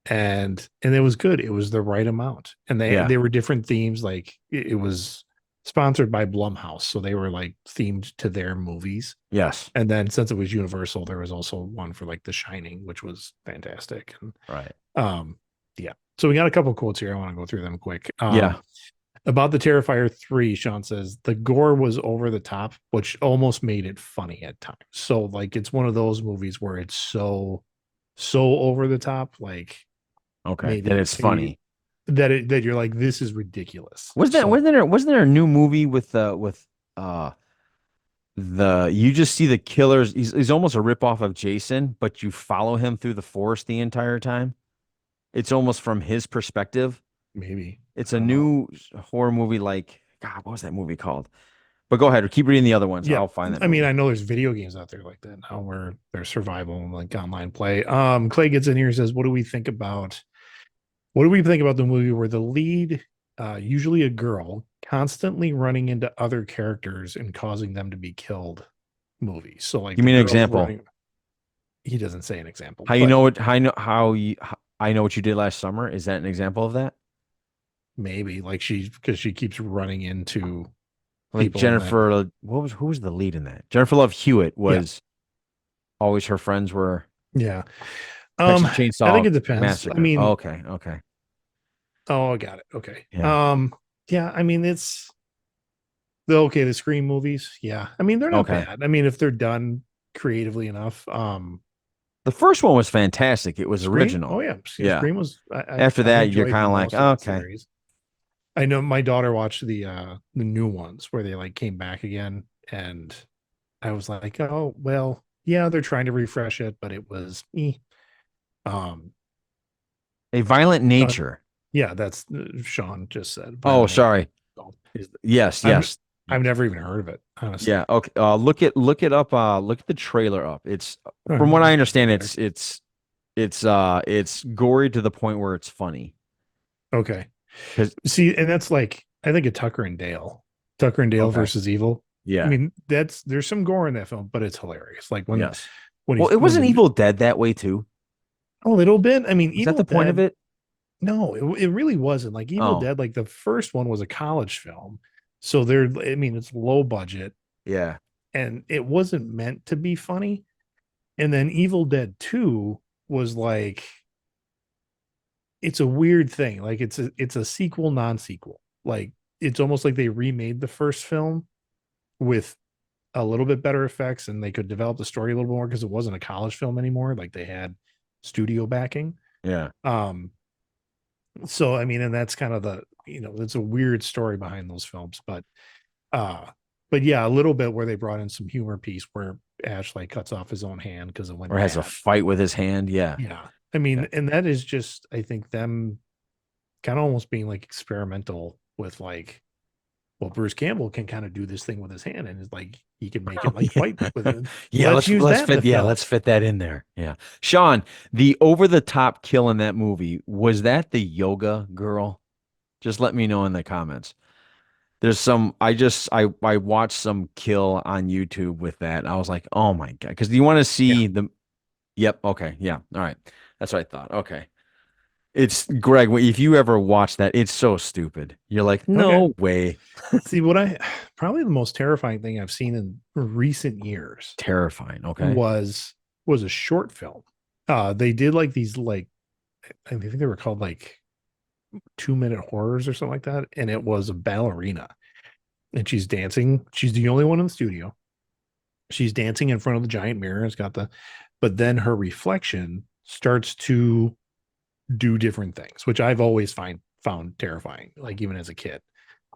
And it was good. It was the right amount. And yeah, they were different themes. Like it was sponsored by Blumhouse, so they were like themed to their movies. yes, And then since it was Universal, there was also one for like The Shining, which was fantastic. And right. um, yeah. So we got a couple quotes here. I want to go through them quick. Yeah. About the Terrifier 3, Sean says the gore was over the top, which almost made it funny at times. So like it's one of those movies where it's so over the top, like Okay. Then maybe it's maybe funny. that you're like, this is ridiculous. Was that So wasn't there a new movie with uh you just see the killers. He's almost a ripoff of Jason, but you follow him through the forest the entire time. It's almost from his perspective. maybe It's I a don't know. new horror movie like God, what was that movie called? But go ahead, keep reading the other ones. Yeah. I'll find that I mean, movie. I know there's video games out there like that now where there's survival and like online play. Clay gets in here and says, what do we think about the movie where the lead, usually a girl, constantly running into other characters and causing them to be killed movies? So like Give the me an girl's example. running. He doesn't say an example, How you but know it? I know what you did last summer. Is that an example of that? maybe like because she keeps running into Like people that, Jennifer, who was the lead in that? Jennifer Love Hewitt yeah, was always her friends were yeah. Texas I think Chainsaw it depends. I Massacre. Oh, mean, okay, okay, oh, I got it. Okay. yeah, Yeah, I mean the Scream movies. Yeah. I mean, they're not okay. bad. I mean, if they're done creatively enough. The first one was fantastic. It was Scream. Oh original. yeah. Yeah. Scream was After I've that, you're enjoyed kind of like, most of that okay, series. I know my daughter watched the new ones where they like came back again, and I was like, oh well, yeah, they're trying to refresh it, but it was um a violent uh, nature. yeah, that's Sean just said Oh, Violent sorry. Nature. Yes, I've yes, I've yes. never even heard of it, honestly. Yeah. Okay. Look it up. Look at the trailer up. It's All from right, what I'll I check it understand, out there. it's gory to the point where it's funny. Okay. Because See, and that's like I think of Tucker and Dale. Tucker and Dale okay. versus Evil. I Yeah. mean, there's some gore in that film, but it's hilarious. Like Yes. when Well, he's it when wasn't the Evil Dead that way too. a little bit. I mean, Was that Evil the point of Dead. it? No, it really wasn't. Like Evil Oh, Dead, like the first one was a college film, so there. I mean, it's low budget, yeah. and it wasn't meant to be funny. And then Evil Dead 2 was like it's a weird thing. Like it's a sequel non-sequel. Like it's almost like they remade the first film with a little bit better effects and they could develop the story a little more because it wasn't a college film anymore. Like they had studio backing. Yeah. Um so I mean, and that's kind of the, it's a weird story behind those films, but uh but yeah, a little bit where they brought in some humor piece where Ash like cuts off his own hand because it went Or has a bad. fight with his hand. Yeah. Yeah. I Yeah. mean, and that is just, I think, them kind of almost being like experimental with like, well, Bruce Campbell can kind of do this thing with his hand and it's like he can make it like fight with Yeah. it. Yeah, Let's use let's that in the fit yeah, film. let's fit that in there. Yeah. Sean, the over the top kill in that movie, was that the yoga girl? Just let me know in the comments. There's some I watched some kill on YouTube with that. I was like, "Oh my God." Because you want to Yeah. see the Yep, okay. Yeah. All right. That's what I thought. Okay. It's Greg, if you ever watch that, it's so stupid. You're like, Okay. "No way." See, what I probably the most terrifying thing I've seen in recent years Terrifying. Okay. was was a short film. They did like these like I think they were called like 2 minute horrors or something like that. And it was a ballerina and she's dancing. She's the only one in the studio. She's dancing in front of the giant mirror. It's got the, but then her reflection starts to do different things, which I've always found terrifying, like even as a kid.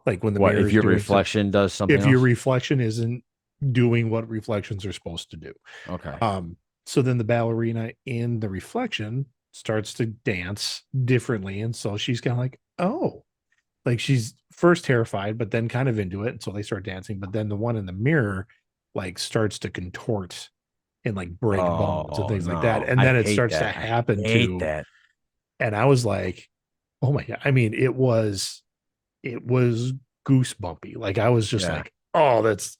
Like when the What mirror if is your doing something, reflection does something if your else? reflection isn't doing what reflections are supposed to do. Okay. Um, so then the ballerina in the reflection starts to dance differently. And so she's kind of like, oh, like she's first terrified, but then kind of into it. And so they start dancing. But then the one in the mirror like starts to contort and like break bones and Oh things like that. no. And I then it hate starts to that. I happen hate to, that. and I was like, oh my God. I mean, it was goosebumpy. Like I was just Yeah. like, oh, that's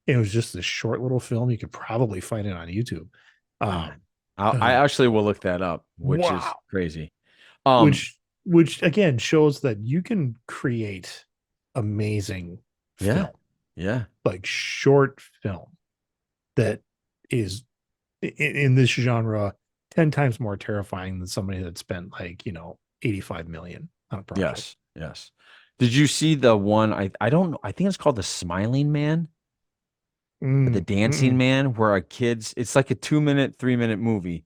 it was just this short little film. You could probably find it on YouTube. Uh, Um, I uh, actually will look that up, which is wow. crazy. Um, Which again shows that you can create amazing yeah. film, Yeah. like short film that is in this genre 10 times more terrifying than somebody that spent like, 85 million on a project. Yes. Yes. Did you see the one I don't know, I think it's called The Smiling Man or The Mm, Dancing mm-mm. Man, where a kid's it's like a 2 minute, 3 minute movie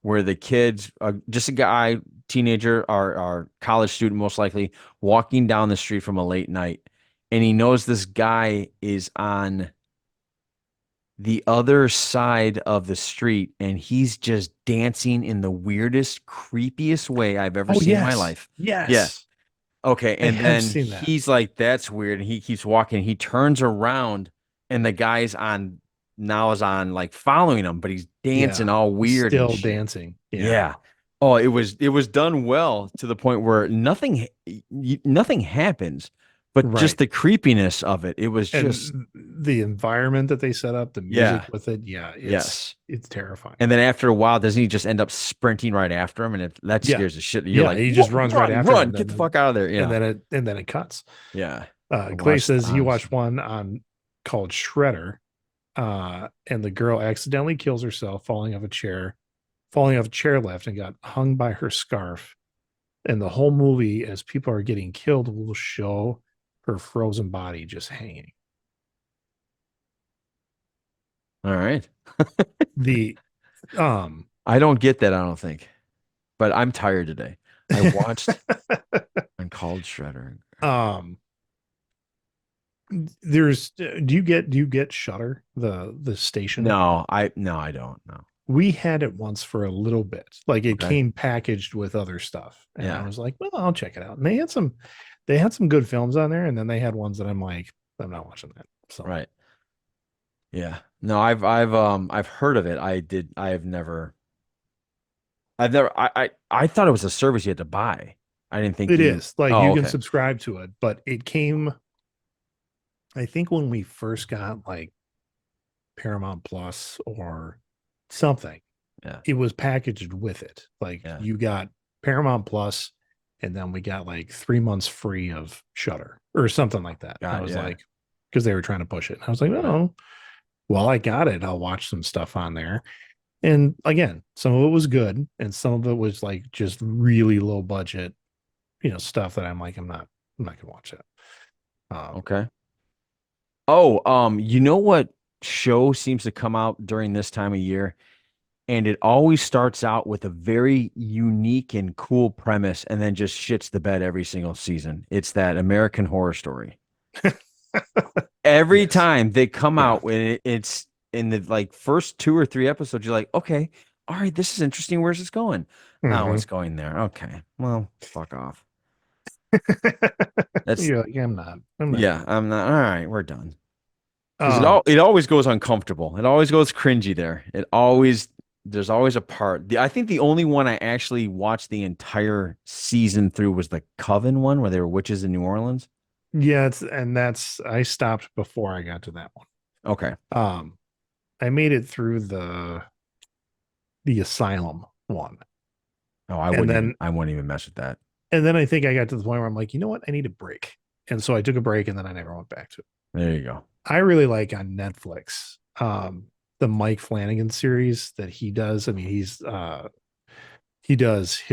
where the kids just a guy, teenager or college student most likely, walking down the street from a late night, and he knows this guy is on the other side of the street and he's just dancing in the weirdest, creepiest way I've ever Oh seen in my yes. life. Yeah. Yes. Okay. I And have then seen that. he's like, that's weird. And he keeps walking. He turns around and the guy's on now is on like following him, but he's dancing Yeah. all weird and Still shit. dancing. Yeah. Yeah. Oh, it was done well to the point where nothing happens, but just Right. the creepiness of it. It was just And the environment that they set up, the music yeah. with it, yeah, Yes. it's terrifying. And then after a while, doesn't he just end up sprinting right after him? And that Yeah. scares the shit. You're Yeah, like, he just "Whoa, runs right run, after him run, and get the then fuck out of there." and Yeah. then it cuts. Yeah. I Clay watched says he honestly. watched one on called Shredder, and the girl accidentally kills herself falling off a chairlift and got hung by her scarf. And the whole movie, as people are getting killed, will show her frozen body just hanging. All right. The um I don't get that, I don't think. But I'm tired today. I watched and called Shredder. um there's do you get Shutter, the station? No, I don't. No. We had it once for a little bit. Like it Okay. came packaged with other stuff. And I Yeah. was like, well, I'll check it out. And they had some good films on there. And then they had ones that I'm like, I'm not watching that. So Right. Yeah. No, I've heard of it. I thought it was a service you had to buy. I didn't think it you is like Oh, you can okay. subscribe to it, but it came, I think when we first got like Paramount Plus or something, Yeah. it was packaged with it. Like Yeah. you got Paramount Plus, and then we got like 3 months free of Shutter or something like that. I God, was yeah. like, because they were trying to push it. And I was like, Right. oh, well, I got it. I'll watch some stuff on there. And again, some of it was good, and some of it was like just really low budget, stuff that I'm like, I'm not gonna watch that. Okay. Oh, you know what show seems to come out during this time of year? And it always starts out with a very unique and cool premise and then just shits the bed every single season. It's that American Horror Story. Every Yes. time they come Yeah. out when it's in the like first 2 or 3 episodes, you're like, okay, all right, this is interesting. Where's this going? Oh, Hmm. it's going there. Okay. Well, fuck off. That's You're like, I'm not. I'm not yeah, doing I'm not all right, we're done. that. Because it always goes uncomfortable. It always goes cringy there. It always there's always a part. I think the only one I actually watched the entire season through was the Coven one where they were witches in New Orleans. Yeah, I stopped before I got to that one. Okay. Um, I made it through the Asylum one. Oh, And then I wouldn't even mess with that. I think I got to the point where I'm like, you know what? I need a break. And so I took a break and then I never went back to it. There you go. I really like on Netflix, the Mike Flanagan series that he does. I mean, he does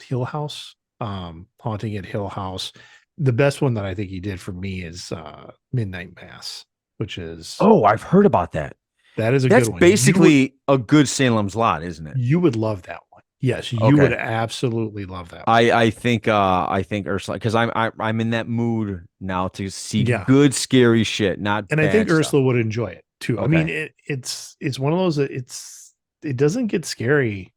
Hill House, Haunting at Hill House. The best one that I think he did for me is Midnight Mass, which is Oh, I've heard about that. that is a good That's one. basically a good Salem's Lot, isn't it? You would love that one. Yes, you would Okay. absolutely love that one. I think Ursula because I'm in that mood now to see Yeah, good scary shit, not and I think bad stuff. Ursula would enjoy it too. I mean, Okay. it's one of those that it doesn't get scary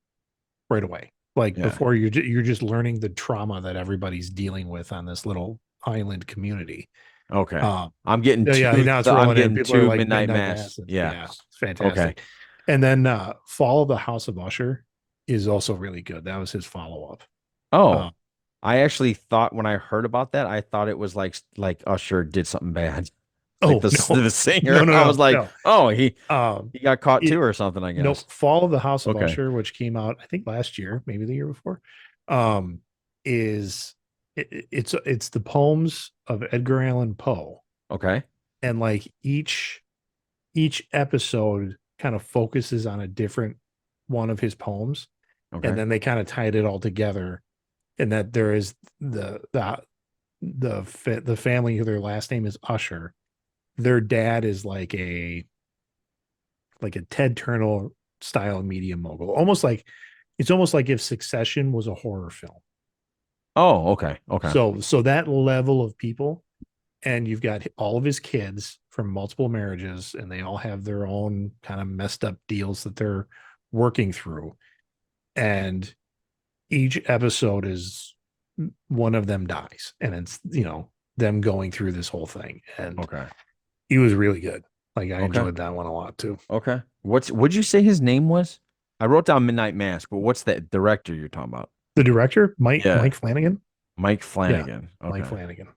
right away. Like Yeah. before you're just learning the trauma that everybody's dealing with on this little island community. Okay. Um, yeah, now it's I'm rolling in. getting People are two like Midnight Midnight Mass. Mass, and Yeah. yeah, it's Okay. fantastic. And then Fall of the House of Usher is also really good. That was his follow up. Oh, Uh, I actually thought when I heard about that, I thought it was like Usher did something bad. Like oh no, the no, singer. no, I was no, like, no. oh, Um, he got caught too it or something, I no guess. Fall of the House of Okay. Usher, which came out I think last year, maybe the year before, um, is it's the poems of Edgar Allan Poe, Okay. and like each episode kind of focuses on a different one of his poems, and Okay. then they kind of tied it all together, and that there is the family, their last name is Usher. Their dad is like a Ted Turner style media mogul, almost like it's almost like if Succession was a horror film. Oh, okay. Okay. So that level of people, and you've got all of his kids from multiple marriages, and they all have their own kind of messed up deals that they're working through, and each episode is one of them dies, and it's them going through this whole thing, and Okay. he was really good. Like I Okay. enjoyed that one a lot too. Okay. What'd you say his name was? I wrote down Midnight Mass, but what's the director you're talking about? The director, Yeah. Mike Flanagan. Mike Yeah, Flanagan. Mike Okay. Flanagan.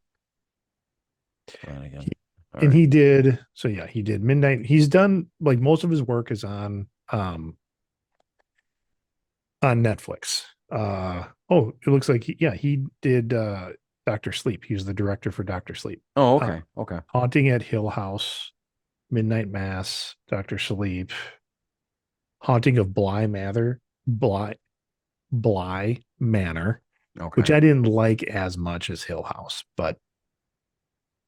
Flanagan. He, All and right. he did so yeah, he did Midnight. He's done like most of his work is on Netflix. Oh, it looks like he did Doctor Sleep. He was the director for Doctor Sleep. Oh, Uh, okay. Okay. Haunting at Hill House, Midnight Mass, Doctor Sleep, Haunting of Bly Manor, which Okay. I didn't like as much as Hill House, but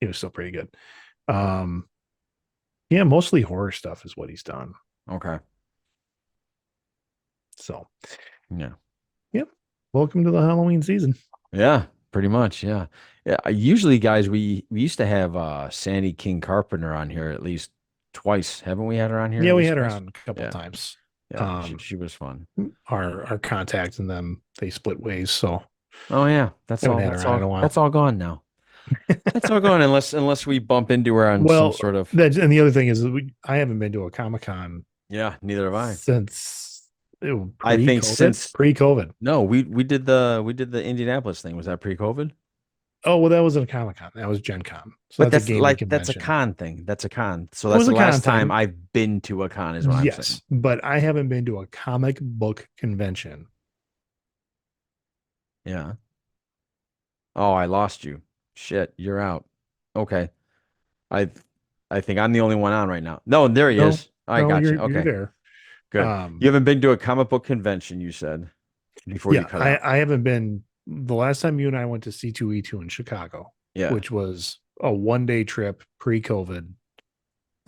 it was still pretty good. Um, yeah, mostly horror stuff is what he's done. Okay. So, Yeah. yep. Welcome to the Halloween season. Yeah, pretty much. Yeah. Yeah. Usually, guys, we used to have Sandy King Carpenter on here at least twice. Haven't we had her on here Yeah, at we least had her twice? on a couple Yeah. times. Yeah. Um, She was fun. our contact and them they split ways, so Oh yeah. haven't had her on in a while. That's all gone now. That's all gone unless we bump into her on some Well, sort of that's and the other thing is that I haven't been to a Comic Con yeah, neither have I. since I think pre-COVID. since Pre-COVID. no, we did the Indianapolis thing. Was that pre-COVID? Oh well, that wasn't a Comic Con. That was Gen Con. So But that's a gaming that's a convention. con thing. That's a con. So It that's was the a con last time thing, I've been to a con, is what I'm saying. yes, but I haven't been to a comic book convention. Yeah. Oh, I lost you. Shit, you're out. Okay. I I think I'm the only one on right now. No, there he No, is. I no, got you. you're Okay, there. good. Um, You haven't been to a comic book convention, you said, before you yeah, cut out. I haven't been. The last time you and I went to C2E2 in Chicago, Yeah. which was a 1 day trip pre-COVID.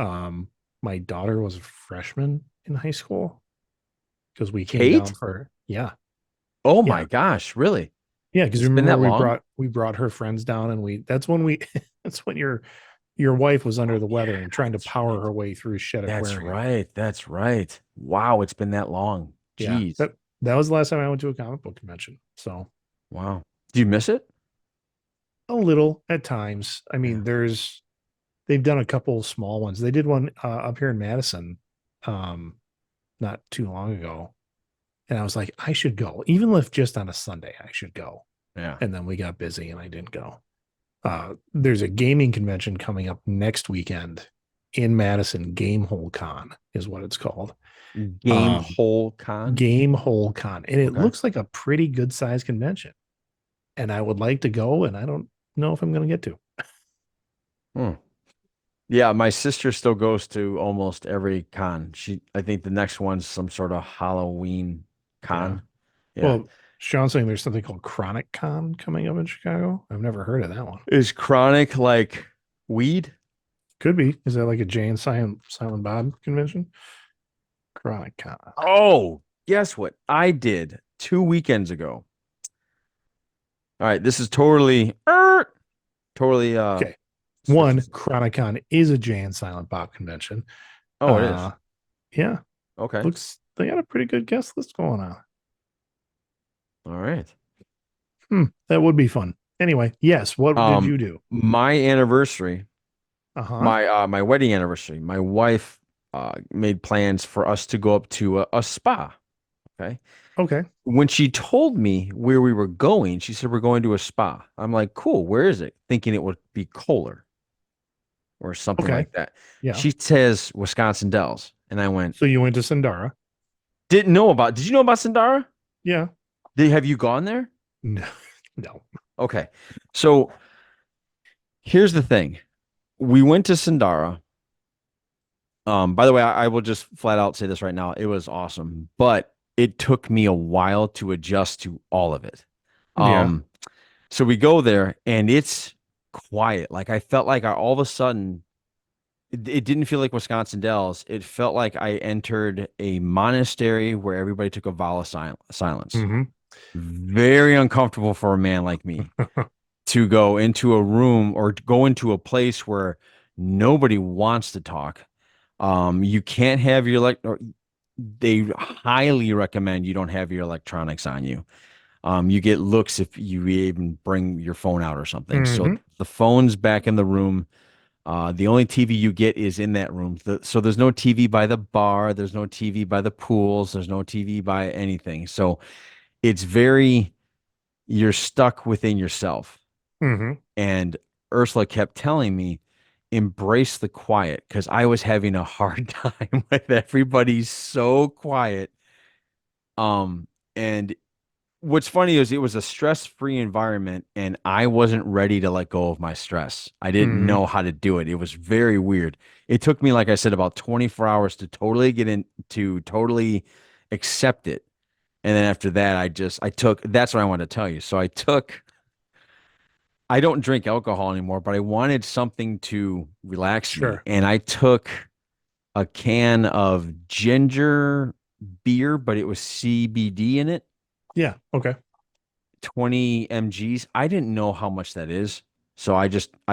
Um, my daughter was a freshman in high school because we came down Kate? for yeah, Oh my yeah, gosh, really? yeah. Because It's been remember that long? we brought her friends down, and we that's when we that's when your your wife was under the weather and trying to power her way through Shed That's Aquarium. right. That's right. Wow, it's been that long. Yeah, Jeez. that was the last time I went to a comic book convention. So Wow. Do you miss it? a little at times. I Yeah. mean, they've done a couple small ones. They did one up here in Madison, um, not too long ago, and I was like, I should go, even if just on a Sunday, I should go. Yeah. And then we got busy, and I didn't go. There's a gaming convention coming up next weekend in Madison. Gamehole Con is what it's called. Game Um, hole con. Gamehole Con, and it Okay. looks like a pretty good sized convention. And I would like to go, and I don't know if I'm going to get to. Hmm. Yeah, my sister still goes to almost every con. I think the next one's some sort of Halloween Yeah. con. Yeah. Well, Sean's saying there's something called Chronic Con coming up in Chicago. I've never heard of that one. Is chronic like weed? Could be. Is that like a Jay and Silent Bob convention? Chronic Con. Oh, guess what I did 2 weekends ago? All right, this is totally Okay. switches One, it. Chronicon is a Jay and Silent Bob convention. Oh, it is. Uh yeah. Okay. Looks they got a pretty good guest list going on. All right. That would be fun. Anyway, yes. What did Um, you do? my anniversary, Uh-huh. my wedding anniversary, my wife made plans for us to go up to a spa. Okay. Okay. When she told me where we were going, she said we're going to a spa. I'm like, cool, where is it? Thinking it would be Kohler or something Okay. like that. Yeah. She says Wisconsin Dells. And I went, So you went to Sandara. did you know about Sandara? Yeah. Have you gone there? No. No. Okay. So here's the thing. We went to Sandara. By the way, I will just flat out say this right now. It was awesome, but it took me a while to adjust to all of it. Yeah. Um, so we go there and it's quiet. Like I felt like all of a sudden it didn't feel like Wisconsin Dells. It felt like I entered a monastery where everybody took a vow of silence. Mm-hmm. Very uncomfortable for a man like me to go into a room or go into a place where nobody wants to talk. You can't have your they highly recommend you don't have your electronics on you. You get looks if you even bring your phone out or something. So Mm-hmm. the phone's back in the room. The only TV you get is in that room. So there's no TV by the bar. There's no TV by the pools. There's no TV by anything. So it's you're stuck within yourself. Mm-hmm. And Ursula kept telling me, embrace the quiet because I was having a hard time with everybody so quiet. And what's funny is it was a stress-free environment and I wasn't ready to let go of my stress. I didn't Mm-hmm. know how to do it. It was very weird. It took me, like I said, about 24 hours to totally get in to totally accept it. And then after that, I took, that's what I wanted to tell you. So I don't drink alcohol anymore, but I wanted something to relax me. Sure. And I took a can of ginger beer, but it was CBD in it, Yeah. Okay. 20 mgs. I didn't know how much that is. So I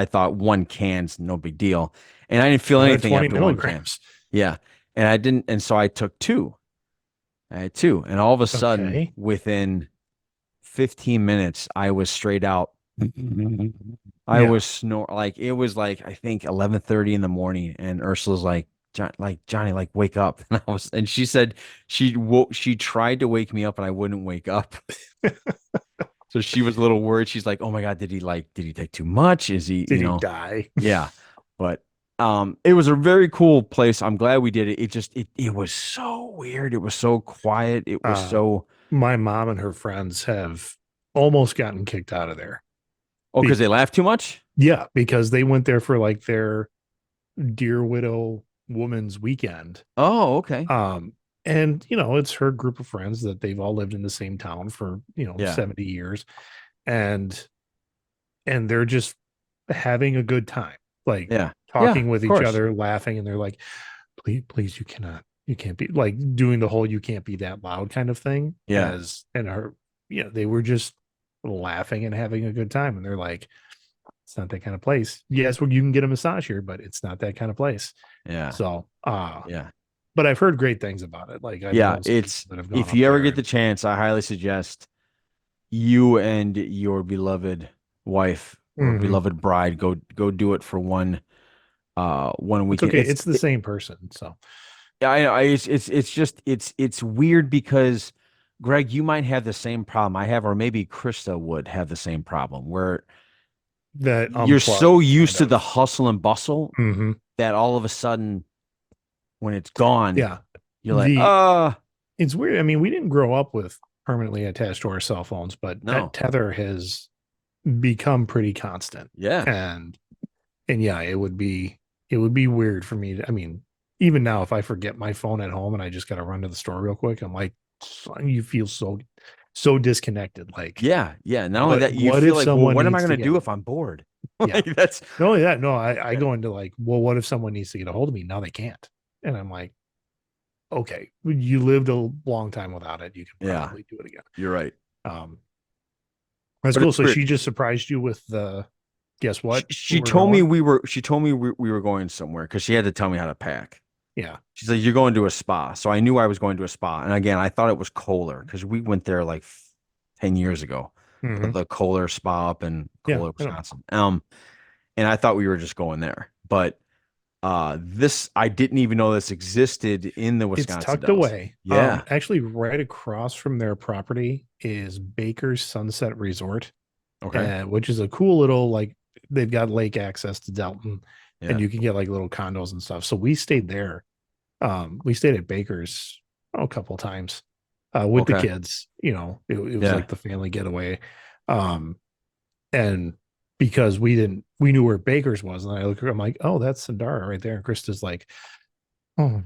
thought one can's no big deal. And I didn't feel anything 120 after one can. milligrams. Yeah. And I didn't. And so I took two. I had two. And all of a sudden, Okay. within 15 minutes, I was straight out. I Yeah. was like it was like I think 11:30 in the morning, and Ursula's like, Johnny, like wake up. And she said she tried to wake me up, and I wouldn't wake up. So she was a little worried. She's like, oh my God, did he take too much? Is he, Did he die? yeah. But it was a very cool place. I'm glad we did it. It was so weird. It was so quiet. It was Uh, so my mom and her friends have almost gotten kicked out of there. oh, because Be- they laughed too much. yeah, because they went there for like their Dear Widow Woman's Weekend. Oh, okay. Um, and it's her group of friends that they've all lived in the same town for, Yeah. 70 years. And they're just having a good time, like Yeah. Yeah, talking with of each course. other, laughing, and they're like, please, you can't be like doing the whole you can't be that loud kind of thing. Yeah. They were just laughing and having a good time. And they're like, It's not that kind of place. Yes, well, you can get a massage here, but it's not that kind of place. Yeah. So, Yeah. but I've heard great things about it. Like I've Yeah. known some people It's that have gone if up you ever there, get and the chance, I highly suggest you and your beloved wife or Mhm. beloved bride go do it for one It's weekend. okay. It's the same person. So Yeah, I know. It's just it's weird because Greg, you might have the same problem I have, or maybe Krista would have the same problem where that you're so unplugged used kind to the of. hustle and bustle Hmm. that all of a sudden when it's gone, Yeah. you're like, The It's weird. I mean, we didn't grow up with permanently attached to our cell phones, but that no. tether has become pretty constant. Yeah. And yeah, it would be weird for me I mean, even now, if I forget my phone at home and I just got to run to the store real quick, I'm like, son, you feel so disconnected. Like, Yeah. Yeah. Not only that, you what feel if like, well, someone what am I needs going to to get do if I'm bored? yeah. Like that's No, yeah, no, I go into like, well, what if someone needs to get a hold of me? Now they can't. And I'm like, okay, you lived a long time without it. You can yeah, probably do it again. you're right. Um, that's But cool. it's So weird. she just surprised you with the guess She, what? she We're told me going. we were going somewhere because she had to tell me how to pack. Yeah. She's like, you're going to a spa. So I knew I was going to a spa. And again, I thought it was Kohler because we went there like 10 years ago. Hmm. The Kohler spa up in Yeah. Kohler, I know. Wisconsin. And I thought we were just going there. But this I didn't even know this existed in the It's Wisconsin tucked Dells. away. Yeah. Actually, right across from their property is Baker's Sunset Resort, Okay. which is a cool little like they've got lake access to Delton, and Yeah. you can get like little condos and stuff. So we stayed there. We stayed at Baker's a couple times with the Okay. kids. You know, it was Yeah. like the family getaway. Um, and because we knew where Baker's was, and I look, I'm like, oh, that's Sandara right there. And Krista's like, oh,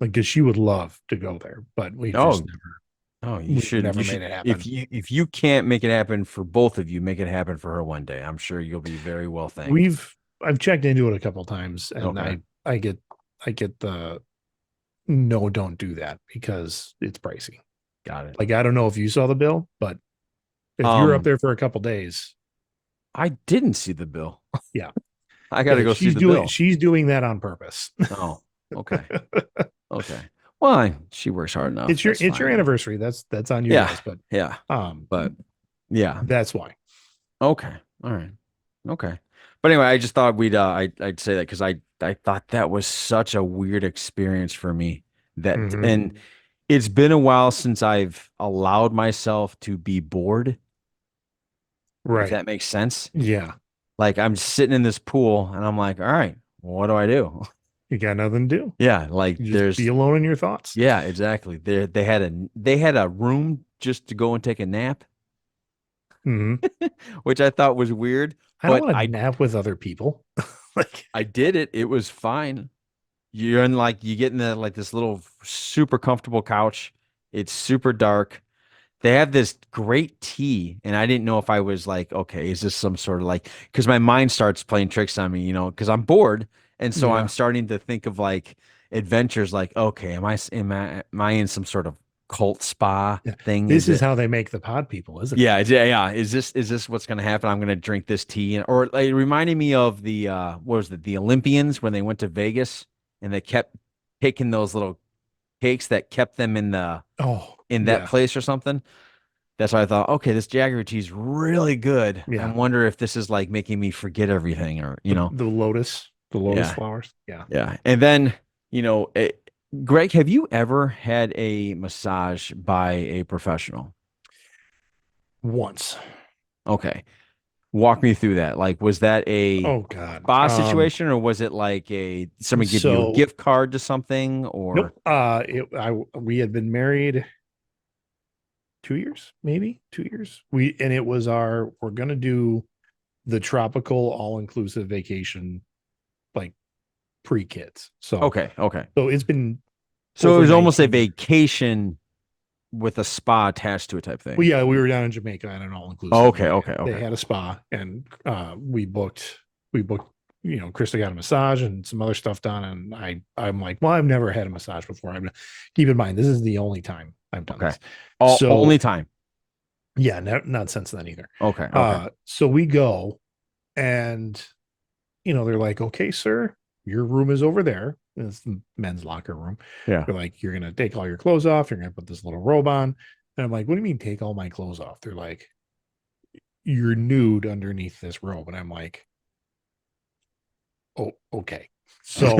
like, because she would love to go there, but Oh, oh, we've you never should made it happen. if you can't make it happen for both of you, make it happen for her one day. I'm sure you'll be very well thanked. I've checked into it a couple times, and Okay. I get the no, don't do that because it's pricey. Got it. Like, I don't know if you saw the bill, but if you're up Um, there for a couple days, I didn't see the bill. yeah, I got to yeah, go see the bill. she's doing that on purpose. Oh, okay. Okay. Well, she works hard enough. That's It's your fine. anniversary. That's on you Yeah. guys, but Yeah. um, But yeah. that's why. Okay. All right. Okay. But anyway, I just thought I'd say that because I thought that was such a weird experience for me that Hmm. and it's been a while since I've allowed myself to be bored, if Right. that makes sense. Yeah. Like I'm sitting in this pool and I'm like, all right, what do I do? You got nothing to do. Yeah, like You just be there's alone in your thoughts. yeah, exactly. They had a room just to go and take a nap, Hmm. which I thought was weird, I don't but want to nap with other people. Like, I did it. It was fine. You're in like you get in the like this little super comfortable couch. It's super dark. They have this great tea, and I didn't know if I was like, okay, is this some sort of like because my mind starts playing tricks on me, because I'm bored, and so I'm yeah. starting to think of like adventures, like, okay, am I in some sort of cult spa Yeah. thing? This Is is it? how they make the pod people, isn't it? Yeah, yeah. Is this what's going to happen? I'm going to drink this tea, or like, it reminded me of the what was it? The Olympians when they went to Vegas and they kept taking those little cakes that kept them Oh, in that yeah. place or something. That's why I thought, okay, this Jaggery tea is really good. I Yeah. wonder if this is like making me forget everything or, The lotus yeah, flowers. Yeah. yeah. And then, Greg, have you ever had a massage by a professional? Once. Okay. Walk me through that. Like, was that a Oh God. spa situation or was it like somebody give you a So gift card to something or nope. We had been married 2 years, maybe 2 years. It was we're gonna do the tropical all-inclusive vacation like pre-kids. okay, okay. So it's been So it over was almost a 19 years. vacation with a spa attached to it type Well, thing. yeah, we were down in Jamaica at an Oh, all-inclusive, okay, and okay, they okay. had a spa, and we booked, Krista got a massage and some other stuff done, and I'm like, well, I've never had a massage before. Keep in mind, this is the only time I've done Okay. this. Only So time. yeah, not since then either. Okay, okay. So we go, And, they're like, okay, sir, your room is over there. It's the men's locker room. Yeah. They're like, you're going to take all your clothes off. You're going to put this little robe on. And I'm like, what do you mean take all my clothes off? They're like, you're nude underneath this robe. And I'm like, oh, okay. So,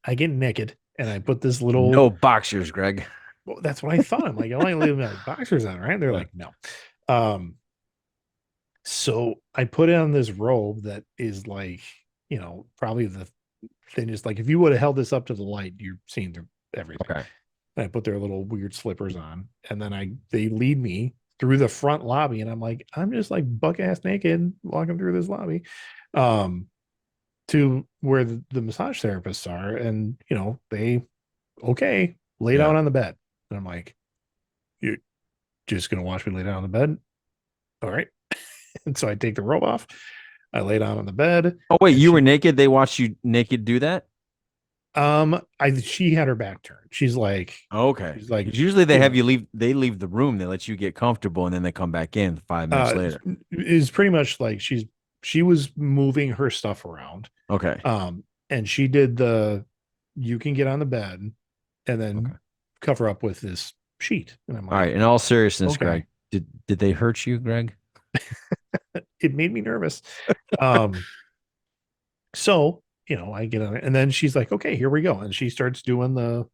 I get naked and I put this little, No boxers, Greg. well, that's what I thought. I'm like, I only leave my boxers on, right? They're Yeah. like, no. Um, so I put on this robe that is like, probably the thinnest. Like if you would have held this up to the light, you're seeing through everything. Okay. And I put their little weird slippers on, and then they lead me through the front lobby, and I'm like, I'm just like buck ass naked walking through this lobby, um, to where the massage therapists are, and they lay Yeah. down on the bed, and I'm like, you're just gonna watch me lay down on the bed, all right? And so I take the robe off, I lay down on the bed, Oh wait, and you were naked. They watched you naked do that. she had her back turned. Okay. She's like, Because usually they you have know, you leave. They leave the room. They let you get comfortable, and then they come back in 5 minutes later. is pretty much like she was moving her stuff around. Okay. And she did you can get on the bed and Okay. then cover up with this sheet. And I'm All like, right. In all seriousness, okay. Greg, did they hurt you, Greg? It made me nervous. Um, so I get on it, and then she's like, okay, here we go. And she starts doing the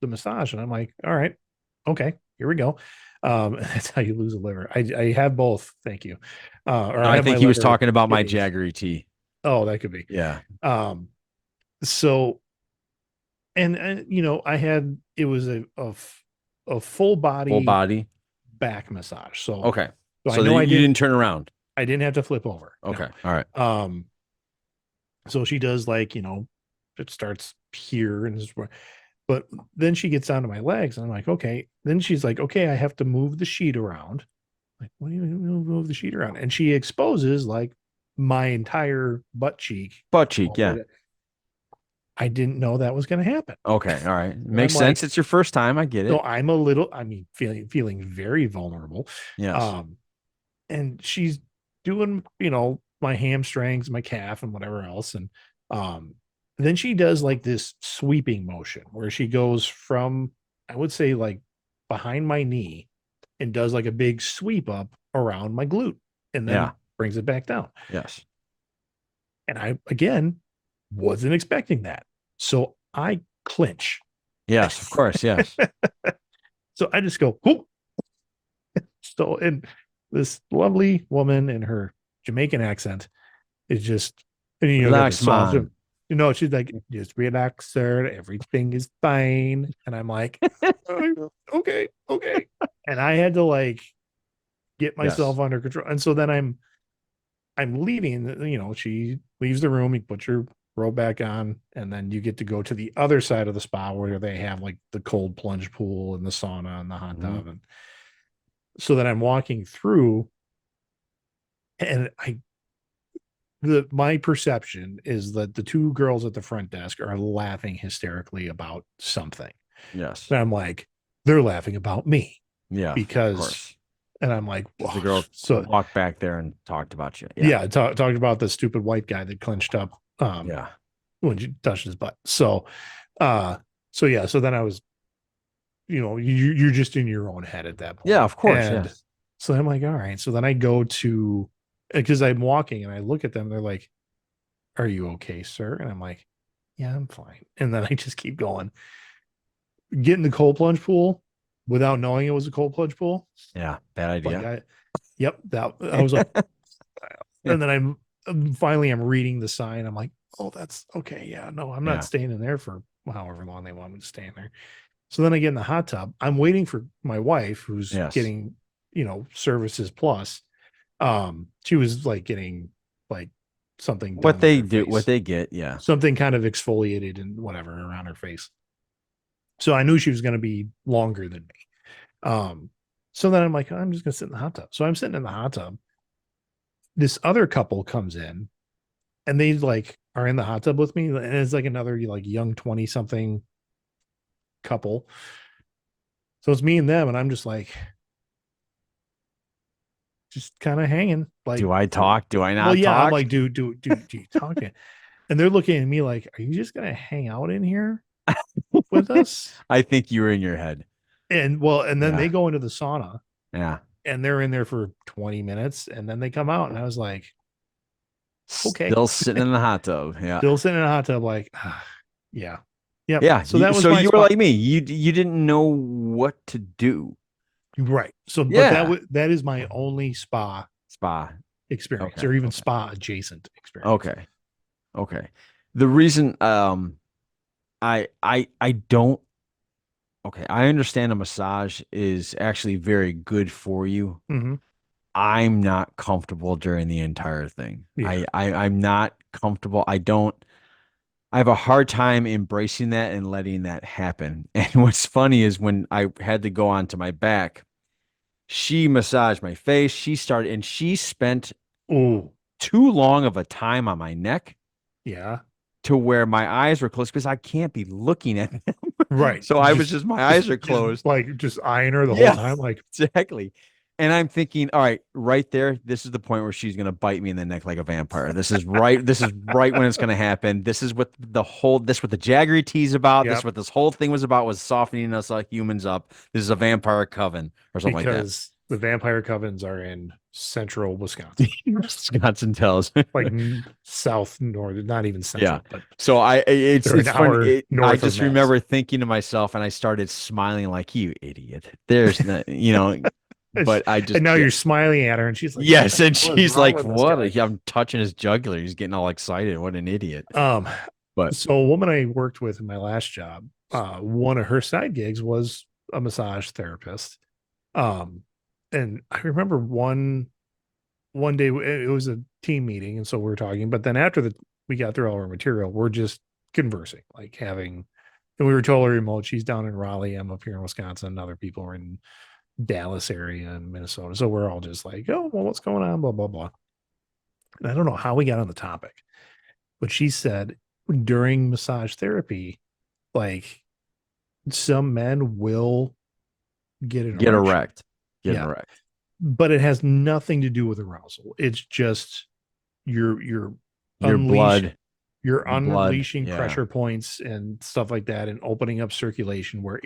massage, and I'm like, all right, okay, here we go. That's how you lose a liver. I have both, thank you. Or I I have my think he was liver talking about my kidneys. Jaggery tea. Oh, that could be. Yeah. Um, so and I had it was a full Full body body. back massage. So Okay. so I So know you didn't turn around. I didn't have to flip over. No. Okay. All right. So she does like, it starts here and this, but then she gets onto my legs and I'm like, okay. Then she's like, okay, I have to move the sheet around. Like, what do you mean move the sheet around? And she exposes like my entire butt cheek. Butt cheek. Yeah. I didn't know that was going to happen. Okay. All right. And I'm Makes like, sense. It's your first time. I get so it. I'm a little, I mean, feeling very vulnerable. Yes. Um, and she's doing, my hamstrings, my calf, and whatever else. And um, then she does like this sweeping motion where she goes from, I would say, like behind my knee and does like a big sweep up around my glute and Yeah. then brings it back down. Yes. And I, again, wasn't expecting that. So I clinch. Yes. Of course. Yes. So I just go, whoop. So, and this lovely woman in her Jamaican accent is just, and got the Relax, soft, man. she's like, just relax, sir. Everything is fine. And I'm like, "Oh, okay, okay. And I had to like get Yes. myself under control. And so then I'm leaving, she leaves the room, you put your robe back on, and then you get to go to the other side of the spa where they have like the cold plunge pool and the sauna and the hot Mhm. tub. And so then I'm walking through, and my perception is that the two girls at the front desk are laughing hysterically about something. Yes. And I'm like, they're laughing about me Yeah. Of because, course. and I'm like, Because the oh, girl so walked back there and talked about you. Yeah. yeah, talked about the stupid white guy that clenched up Yeah. when you touched his butt. Uh, so yeah, so then I was, you're just in your own head at that point. Yeah. Of course. And Yes. so I'm like, all right. So then I go to, because I'm walking and I look at them, they're like, are you okay, sir? And I'm like, yeah, I'm fine. And then I just keep going. Get in the cold plunge pool without knowing it was a cold plunge pool. Yeah. Bad Like idea. yep, that I was like, and then finally I'm reading the sign. I'm like, oh, that's okay. Yeah, no, I'm not Yeah. staying in there for however long they want me to stay in there. So then I get in the hot tub. I'm waiting for my wife, who's Yes. getting, services plus. She was like getting like something What done on they her do, what face, they get. Yeah. something kind of exfoliated and whatever around her face. So I knew she was going to be longer than me. So then I'm like, I'm just going to sit in the hot tub. So I'm sitting in the hot tub. This other couple comes in and they like are in the hot tub with me. And it's like another like young 20 something couple. So it's me and them. And I'm just like, just kind of hanging. Like, Do I talk? Do I well, not yeah. I'm talk? like, do you talk to? And they're looking at me like, are you just gonna hang out in here with us? I think you were in your head. And well, and then Yeah. they go into the sauna Yeah. and they're in there for 20 minutes and then they come out and I was like, okay, Still sitting in the hot tub. Yeah. still sitting in a hot tub, like, yeah, yep. Yeah. So that was So my you were spot. like me. You didn't know what to do. Right. So, but Yeah. that is my only spa Spa. experience Okay. or even Okay. spa adjacent experience. Okay. Okay. The reason I don't okay, I understand a massage is actually very good for you. Mm-hmm. I'm not comfortable during the entire thing. Yeah. I'm not comfortable. I have a hard time embracing that and letting that happen. And what's funny is when I had to go onto my back, she massaged my face. She started and she spent Oh, too long of a time on my neck yeah. to where my eyes were closed because I can't be looking at them. Right. So I was just my eyes are Just closed. like just eyeing her the whole Yeah, time. Like, exactly. And I'm thinking, all right, right there, this is the point where she's gonna bite me in the neck like a vampire. This is right when it's gonna happen. This is what the Jaggery tea's about. This is yep. what this whole thing was about, was softening us like humans up. This is a vampire coven or something like that. Because the vampire covens are in central Wisconsin, Wisconsin tells. like south, north, not even Yeah. central, but So they're an it's funny. hour I north of just Mass. remember thinking to myself, and I started smiling like, you idiot. There's no, but I just And now yeah. you're smiling at her, and she's like, "What Yes, the and hell is she's wrong like, with this "What?" guy?" I'm touching his jugular. He's getting all excited. What an idiot! Um, But so a woman I worked with in my last job, one of her side gigs was a massage therapist. Um, and I remember one day it was a team meeting, and so we were talking. But then after we got through all our material, we're just conversing, like having. And we were totally remote. She's down in Raleigh. I'm up here in Wisconsin. Other people are in Dallas area and Minnesota. So we're all just like, oh, well, what's going on? Blah, blah, blah. And I don't know how we got on the topic, but she said during massage therapy, like some men will get an get erection. erect, get Yeah. erect. But it has nothing to do with arousal. It's just you're Your unleash blood, you're the blood. unleashing Yeah, pressure points and stuff like that and opening up circulation where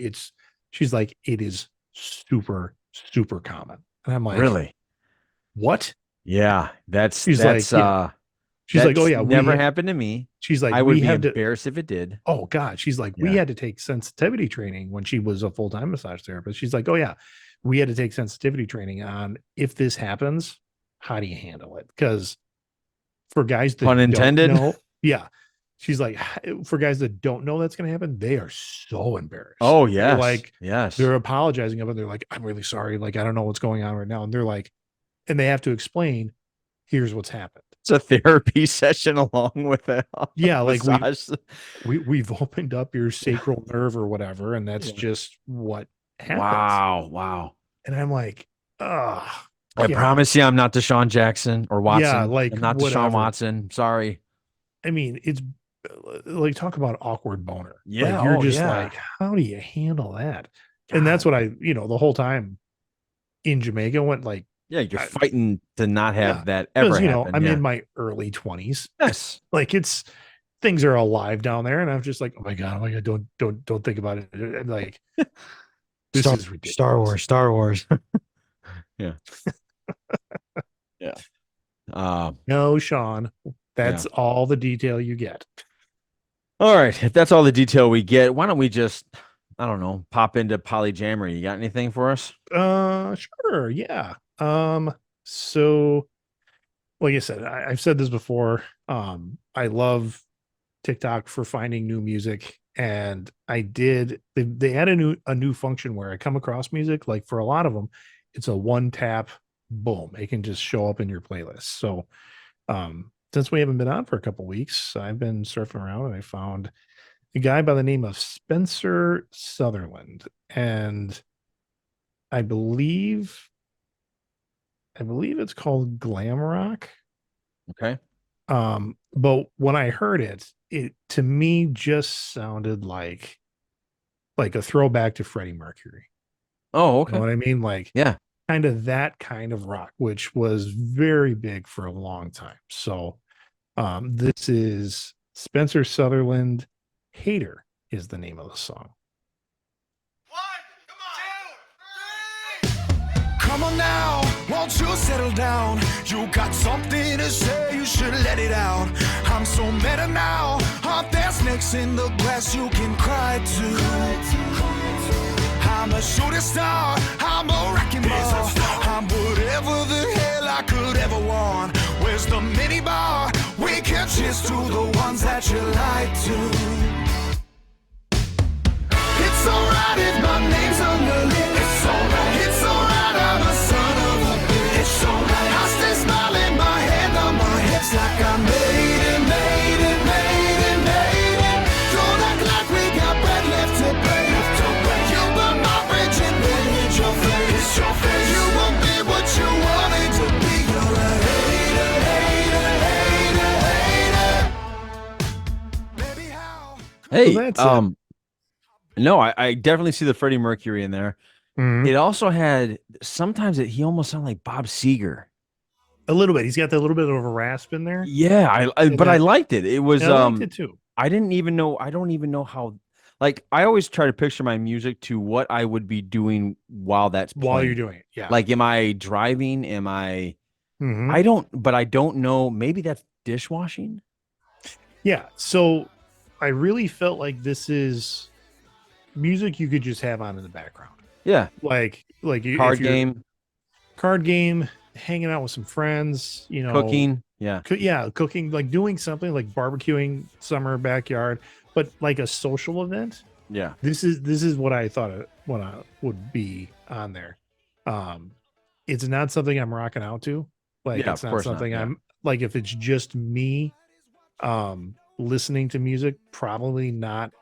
she's like, it is super, super common. And I'm like, really. what? Yeah, She's like, yeah. She's like, oh that's yeah, never happened to me. she's like, I would we be have to, embarrassed if it did. oh God. She's like, we Yeah. had to take sensitivity training when she was a full-time massage therapist. She's like, oh yeah, we had to take sensitivity training on if this happens, how do you handle it? Because for guys Pun that don't intended. know, yeah. She's like, for guys that don't know that's going to happen, they are so embarrassed. Oh They're yes, like, yes. they're apologizing of it. They're like, I'm really sorry. Like, I don't know what's going on right now. And they're like, and they have to explain, here's what's happened. It's a therapy session along with a Yeah, like massage. we've opened up your sacral nerve or whatever, and that's Yeah. just what happens. Wow, wow. And I'm like, oh, I yeah, promise you, I'm not Deshaun Jackson or yeah, Watson. like I'm not Deshaun whatever. Watson. Sorry. I mean, it's like talk about awkward boner. Like Yeah. you're Oh, just yeah. like, how do you handle that? And that's God. what the whole time in Jamaica went like, Yeah, you're I, fighting to not yeah, have that ever because happen. I'm Yeah. in my early 20s. Yes. Like it's things are alive down there, and I'm just like, oh my god, don't think about it. And like this is ridiculous. Star Wars. Yeah. Yeah. No, Sean, Yeah. that's all the detail you get. All right. If that's all the detail we get, why don't we just, I don't know, pop into polyjamoury? You got anything for us? Sure, yeah. So like I said, I've said this before. I love TikTok for finding new music, and they add a new function where I come across music. Like for a lot of them, it's a one tap, boom, it can just show up in your playlist. So since we haven't been on for a couple weeks, I've been surfing around and I found a guy by the name of Spencer Sutherland, and I believe it's called glam rock. Okay. But when I heard it, it to me just sounded like a throwback to Freddie Mercury. Oh, You know okay. what I mean? Like Yeah. kind of that kind of rock, which was very big for a long time. So this is Spencer Sutherland. Hater is the name of the song. Come on now, won't you settle down? You got something to say, you should let it out. I'm so meta now, are there snakes in the grass you can cry to? I'm a shooting star, I'm a wrecking ball, I'm whatever the hell I could ever want. Where's the mini bar? We can cheers to the ones that you like to. It's alright if my name's on the list. It's alright. It's alright, I'm a son of a bitch. It's alright. I stay smiling, my hand on my hips like I made it, made it, made it, made it. Don't act like we got bread left to break. You burn my bridge and then hit your face. It's your face. You won't be what you wanted to be. You're a hater, hater, hater, hater. Baby, how? Hey, that's it. no, I definitely see the Freddie Mercury in there. Mhm. It also had sometimes he almost sounded like Bob Seger. A little bit. He's got that little bit of a rasp in there. Yeah, And but I that, liked it. It was and I liked it too. I didn't even know I don't even know how like I always try to picture my music to what I would be doing while that's While you're playing. doing it. Yeah. Like am I driving? Am Mhm. I don't but I don't know. Maybe that's dishwashing. Yeah. So I really felt like this is music you could just have on in the background. Yeah. Like if Card you're game, card game, hanging out with some friends, cooking. Yeah. yeah, cooking, like doing something like barbecuing summer backyard, but like a social event. Yeah. This is what I thought what I would be on there. Um, it's not something I'm rocking out to. Like Yeah, it's of not course not. something Yeah. I'm like if it's just me listening to music, probably not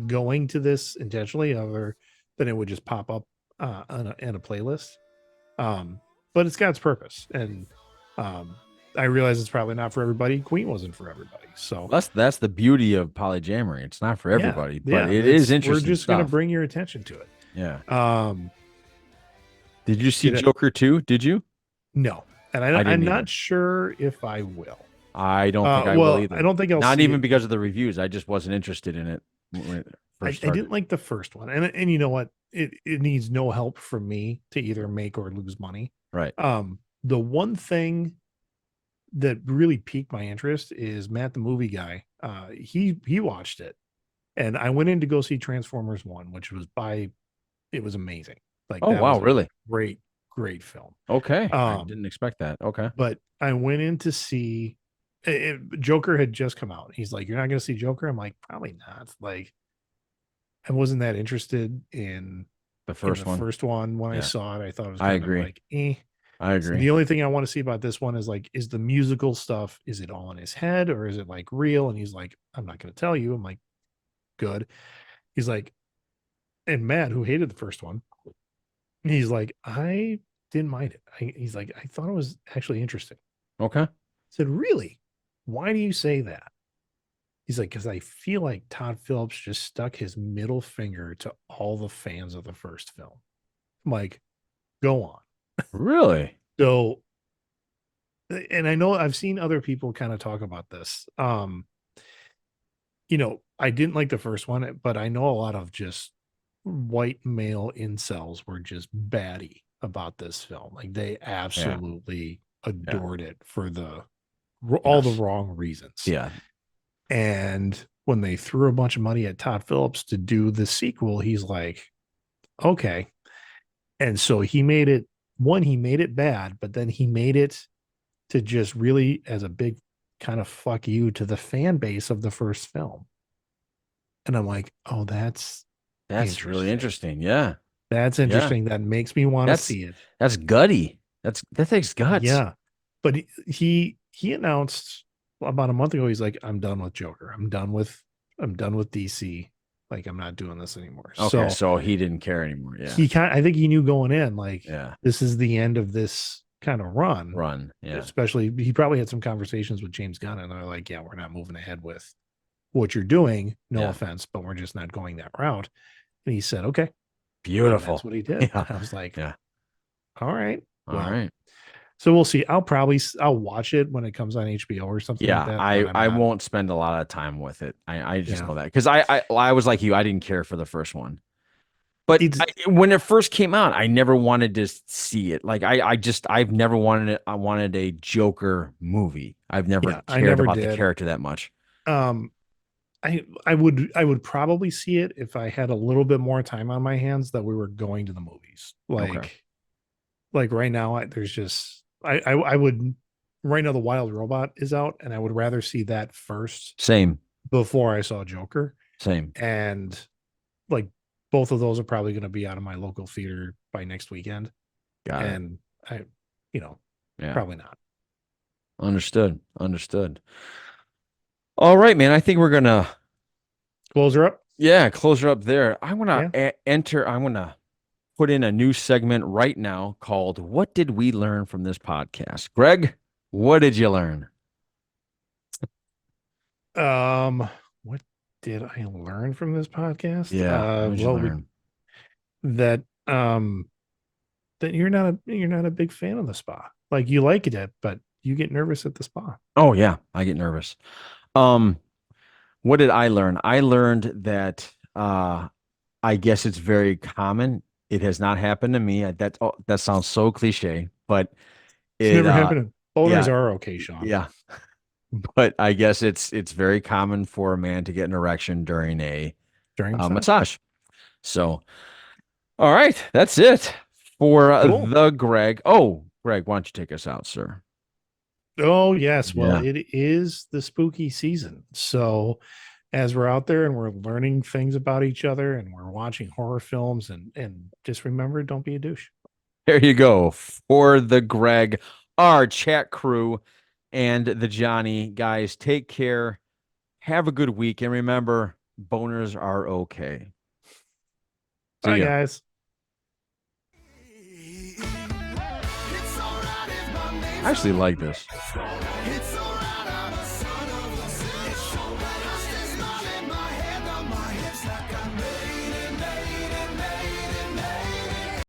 going to this intentionally, other than it would just pop up in a playlist. But it's got its purpose, and um, I realize it's probably not for everybody. Queen wasn't for everybody, so That's the beauty of polyjamoury. It's not for yeah, everybody, but yeah. it is We're interesting just gonna stuff. bring your attention to Yeah. it. Did you see Did it? Joker 2? Did you? No, and I I'm didn't not either. sure if I will. I don't think I will Well, I either. don't think I'll Not see even it. because of the reviews. I just wasn't interested in it I first didn't started. like the first one, and you know what? It needs no help from me to either make or lose money. Right. The one thing that really piqued my interest is Matt, the movie guy. He watched it, and I went in to go see Transformers One, which it was amazing. Like Oh, that wow, was a really? great film. Okay. I Um, didn't expect that. Okay. but I went in to see Joker had just come out. He's like, "You're not going to see Joker?" I'm like, "Probably not." Like, I wasn't that interested The in the first one. first one when I Yeah. saw it. I thought it was I kind of agree. like, eh. I So agree. the only thing I want to see about this one is like, is the musical stuff, is it all in his head or is it like real? And he's like, I'm not going to tell you. I'm like, good. He's like, and Matt, who hated the first one, he's like, I didn't mind it. He's like, I thought it was actually interesting. Okay. I said, really? Why do you say that? He's like, because I feel like Todd Phillips just stuck his middle finger to all the fans of the first film. I'm like, go on. Really? So, and I know I've seen other people kind of talk about this. I didn't like the first one, but I know a lot of just white male incels were just batty about this film. Like they Yeah. absolutely Yeah. adored it for all the Yes. wrong reasons. Yeah. And when they threw a bunch of money at Todd Phillips to do the sequel, he's like, okay. And so he made it bad, but then he made it to just really as a big kind of fuck you to the fan base of the first film. And I'm like, oh, that's Really interesting. Yeah. That's Yeah. interesting. That makes me want to That's see it. that's gutty. That takes guts. Yeah. But he announced about a month ago, he's like, I'm done with Joker. I'm done with DC. Like, I'm not doing this anymore. Okay. So So he didn't care anymore. Yeah. I think he knew going in, like, Yeah. this is the end of this kind of run. Yeah. Especially, he probably had some conversations with James Gunn, and they're like, yeah, we're not moving ahead with what you're doing. No Yeah. offense, but we're just not going that route. And he said, okay. And Beautiful. that's what he did. Yeah. I was like, Yeah. All right. All Well, right. so we'll see. I'll watch it when it comes on HBO or something like Yeah, that. I But I'm I not. won't spend a lot of time with it. I just Yeah. know that because I was like you. I didn't care for the first one. But It's when it first came out, I never wanted to see it. Like I've never wanted it. I wanted a Joker movie. I've never yeah, I cared never about the did. character that much. Um, I would probably see it if I had a little bit more time on my hands that we were going to the movies. Okay. Like right now, there's just I would right now the Wild Robot is out, and I would rather see that first Same, before I saw Joker. same. And like both of those are probably going to be out of my local theater by next weekend. Got it. And I, you know, Yeah. probably not. Understood. Understood. All right, man. I think we're gonna Close her up. close her up there. I wanna Yeah. enter. I wanna put in a new segment right now called "What Did We Learn from This Podcast?" Greg, what did you learn? What did I learn from this podcast? Yeah, what did you Well, learn? that that you're not a big fan of the spa. Like you like it, but you get nervous at the spa. Oh yeah, I get nervous. Um, what did I learn? I learned that I guess it's very common. It has not happened to me. That sounds so cliche, but It's it never happened. Boners yeah, are okay, Sean. yeah. But I guess it's very common for a man to get an erection during a During massage. massage. So, all right, that's it for Cool. the Greg. Oh, Greg, why don't you take us out, sir? Oh, yes. Well, Yeah. it is the spooky season. So as we're out there and we're learning things about each other and we're watching horror films and just remember, don't be a douche. There you go for the Greg, our chat crew, and the Johnny guys. Take care. Have a good week, and remember, boners are okay. See Bye, ya. guys. It's alright if my name's I actually like this. It's alright.